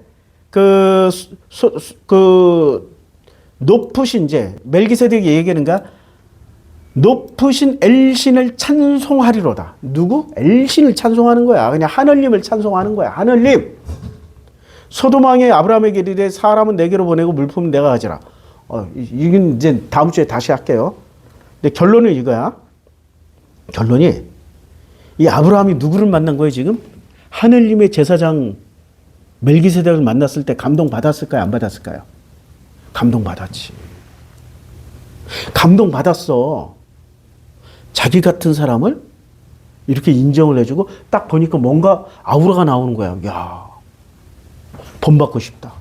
높으신 이제 멜기세덱이 얘기하는가 높으신 엘신을 찬송하리로다. 누구? 엘신을 찬송하는 거야. 그냥 하늘님을 찬송하는 거야. 하늘님. 소돔 왕이 아브라함에게 이르되 사람은 내게로 보내고 물품은 내가 가지라. 이건 이제 다음 주에 다시 할게요. 근데 결론은 이거야. 결론이 이 아브라함이 누구를 만난 거예요 지금? 하늘님의 제사장 멜기세덱을 만났을 때 감동받았을까요? 안 받았을까요? 감동받았지. 감동받았어. 자기 같은 사람을 이렇게 인정을 해주고 딱 보니까 뭔가 아우라가 나오는 거야. 야, 본받고 싶다.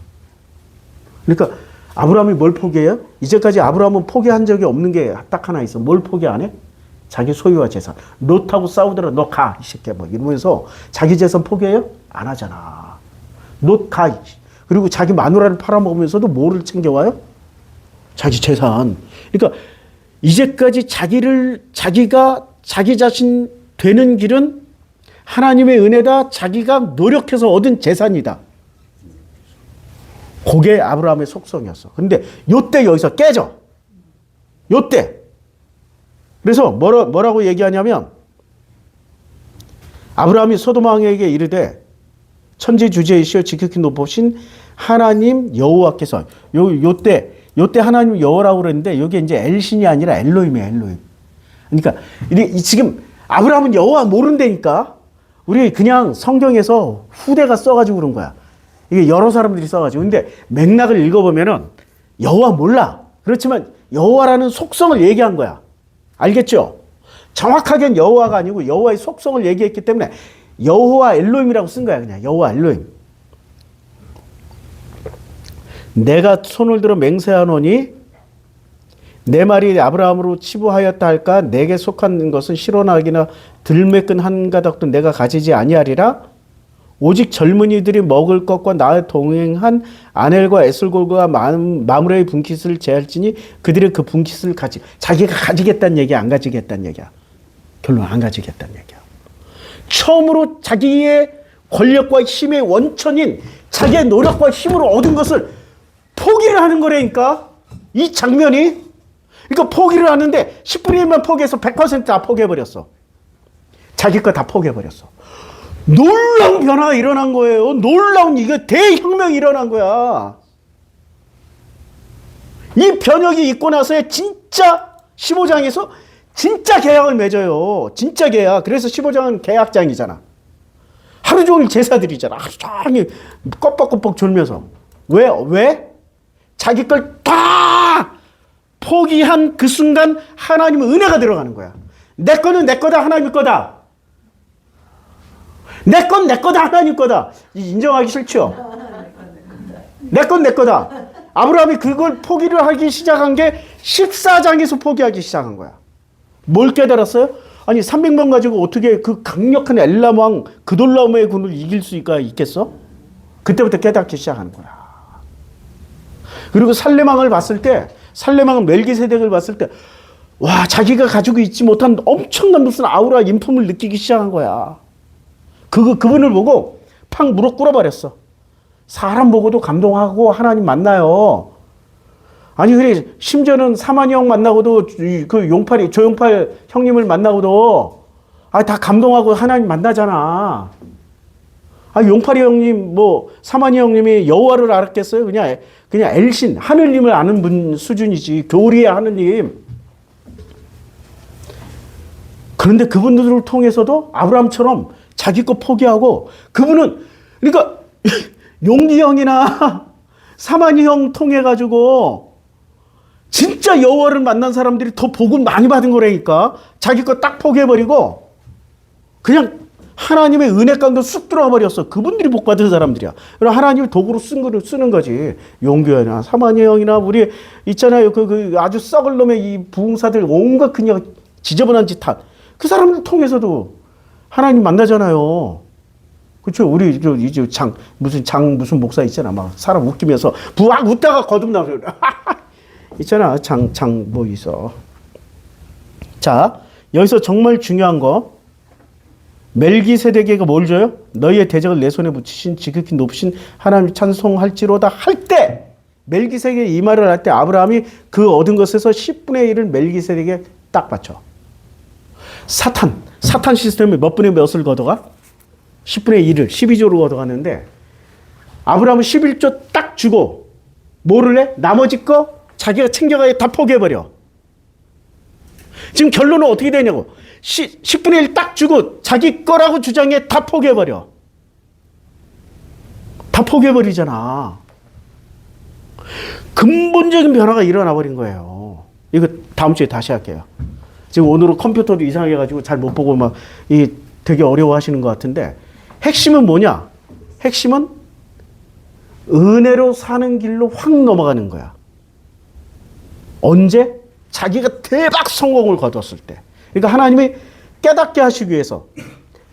그러니까 아브라함이 뭘 포기해요? 이제까지 아브라함은 포기한 적이 없는 게 딱 하나 있어. 뭘 포기 안 해? 자기 소유와 재산. 롯하고 싸우더라. 너 가, 이 새끼야. 뭐 이러면서 자기 재산 포기해요? 안 하잖아. 롯 가. 그리고 자기 마누라를 팔아먹으면서도 뭐를 챙겨와요? 자기 재산. 그러니까 이제까지 자기가 자기 자신 되는 길은 하나님의 은혜다. 자기가 노력해서 얻은 재산이다. 그게 아브라함의 속성이었어. 근데 요때 여기서 깨져. 요때. 그래서 뭐라고 얘기하냐면 아브라함이 소돔 왕에게 이르되 천지주제이시여 지극히 높으신 하나님 여호와께서 요때 하나님 여호라고 그랬는데 여기 이제 엘신이 아니라 엘로힘이에요. 엘로힘. 그러니까 지금 아브라함은 여호와 모른다니까 우리 그냥 성경에서 후대가 써가지고 그런 거야. 이게 여러 사람들이 써가지고. 근데 맥락을 읽어보면은 여호와 몰라. 그렇지만 여호와라는 속성을 얘기한 거야. 알겠죠? 정확하게는 여호와가 아니고 여호와의 속성을 얘기했기 때문에 여호와 엘로힘이라고 쓴 거야. 그냥 여호와 엘로힘. 내가 손을 들어 맹세하노니 내 말이 아브라함으로 치부하였다 할까? 내게 속한 것은 실온악이나 들매끈 한 가닥도 내가 가지지 아니하리라. 오직 젊은이들이 먹을 것과 나의 동행한 아넬과 에슬골과 마므레의 분깃을 제할지니 그들의 그 분깃을 자기가 가지겠다는 얘기야, 안 가지겠다는 얘기야. 결론 안 가지겠다는 얘기야. 처음으로 자기의 권력과 힘의 원천인 자기의 노력과 힘으로 얻은 것을 포기를 하는 거라니까. 이 장면이. 그러니까 포기를 하는데 10분의 1만 포기해서 100%다 포기해버렸어. 자기 거 다 포기해버렸어. 놀라운 변화가 일어난 거예요. 놀라운 이게 대혁명이 일어난 거야. 이 변혁이 있고 나서야 진짜 15장에서 진짜 계약을 맺어요. 진짜 계약. 그래서 15장은 계약장이잖아. 하루 종일 제사드리잖아. 하루 종일 껍벅껍벅 졸면서. 왜? 자기 걸 다 포기한 그 순간 하나님의 은혜가 들어가는 거야. 내 거는 내 거다. 하나님 거다. 내 건 내 거다. 하나님 거다. 인정하기 싫죠? 내 건 내 거다. 아브라함이 그걸 포기를 하기 시작한 게 14장에서 포기하기 시작한 거야. 뭘 깨달았어요? 아니 300명 가지고 어떻게 그 강력한 엘람 왕 그돌라오메의 군을 이길 수가 있겠어? 그때부터 깨닫기 시작하는 거야. 그리고 살레망을 봤을 때, 살레망은 멜기세덱을 봤을 때, 와, 자기가 가지고 있지 못한 엄청난 무슨 아우라 인품을 느끼기 시작한 거야. 그분을 보고 팍 무릎 꿇어버렸어. 사람 보고도 감동하고 하나님 만나요. 아니, 그래, 심지어는 사만이 형 만나고도 그 조용팔 형님을 만나고도 다 감동하고 하나님 만나잖아. 용팔이 형님, 사만이 형님이 여호와를 알았겠어요? 그냥 엘신, 하늘님을 아는 분 수준이지. 교리의 하느님. 그런데 그분들을 통해서도 아브라함처럼 자기 거 포기하고 그분은, 그러니까 용기 형이나 사만이 형 통해가지고 진짜 여호와를 만난 사람들이 더 복을 많이 받은 거라니까. 자기 거 딱 포기해버리고 그냥 하나님의 은혜 가운데 쑥 들어가 버렸어. 그분들이 복 받은 사람들이야. 그럼 하나님이 도구로 쓰는 거지. 용기 형이나 사만이 형이나 우리 있잖아요. 그 아주 썩을 놈의 이 부흥사들 온갖 그냥 지저분한 짓 한 그 사람들 통해서도 하나님 만나잖아요. 그렇죠? 우리 이제 무슨 목사 있잖아. 막 사람 웃기면서 부악 웃다가 거듭나서 있잖아. 뭐 있어. 자, 여기서 정말 중요한 거. 멜기세덱에게 뭘 줘요? 너희의 대적을 내 손에 붙이신 지극히 높으신 하나님 찬송할지로다 할 때, 멜기세덱이 이 말을 할 때 아브라함이 그 얻은 것에서 10분의 1을 멜기세덱에게 딱 바쳐. 사탄 시스템이 몇 분의 몇을 걷어가? 10분의 1을 12조로 걷어가는데 아브라함은 11조 딱 주고 뭐를 해? 나머지 거 자기가 챙겨가야 다 포기해버려. 지금 결론은 어떻게 되냐고. 10분의 1 딱 주고 자기 거라고 주장해 다 포기해버려. 다 포기해버리잖아. 근본적인 변화가 일어나 버린 거예요. 이거 다음 주에 다시 할게요. 지금 오늘은 컴퓨터도 이상해가지고 잘 못 보고 막 되게 어려워하시는 것 같은데 핵심은 뭐냐? 핵심은 은혜로 사는 길로 확 넘어가는 거야. 언제? 자기가 대박 성공을 거뒀을 때. 그러니까 하나님이 깨닫게 하시기 위해서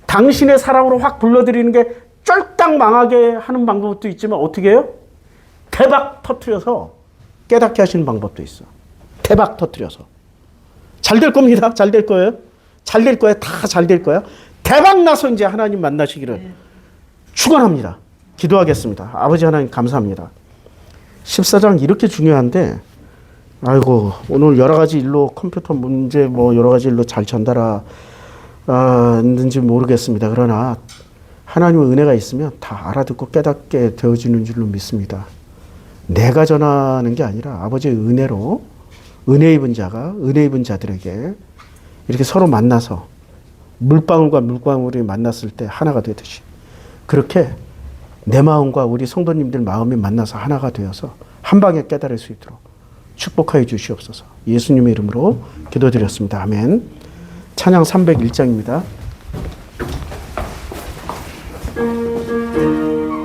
당신의 사랑으로 확 불러들이는 게 쫄딱 망하게 하는 방법도 있지만 어떻게 해요? 대박 터뜨려서 깨닫게 하시는 방법도 있어. 대박 터뜨려서. 잘 될 겁니다. 잘 될 거예요. 잘 될 거예요. 다 잘 될 거예요. 대박 나서 이제 하나님 만나시기를 축원합니다. 기도하겠습니다. 아버지 하나님 감사합니다. 14장 이렇게 중요한데 아이고 오늘 여러 가지 일로 컴퓨터 문제 뭐 여러 가지 일로 잘 전달하는지 모르겠습니다. 그러나 하나님의 은혜가 있으면 다 알아듣고 깨닫게 되어지는 줄로 믿습니다. 내가 전하는 게 아니라 아버지의 은혜로 은혜 입은 자가 은혜 입은 자들에게 이렇게 서로 만나서 물방울과 물방울이 만났을 때 하나가 되듯이 그렇게 내 마음과 우리 성도님들 마음이 만나서 하나가 되어서 한 방에 깨달을 수 있도록 축복하여 주시옵소서. 예수님의 이름으로 기도드렸습니다. 아멘. 찬양 301장입니다.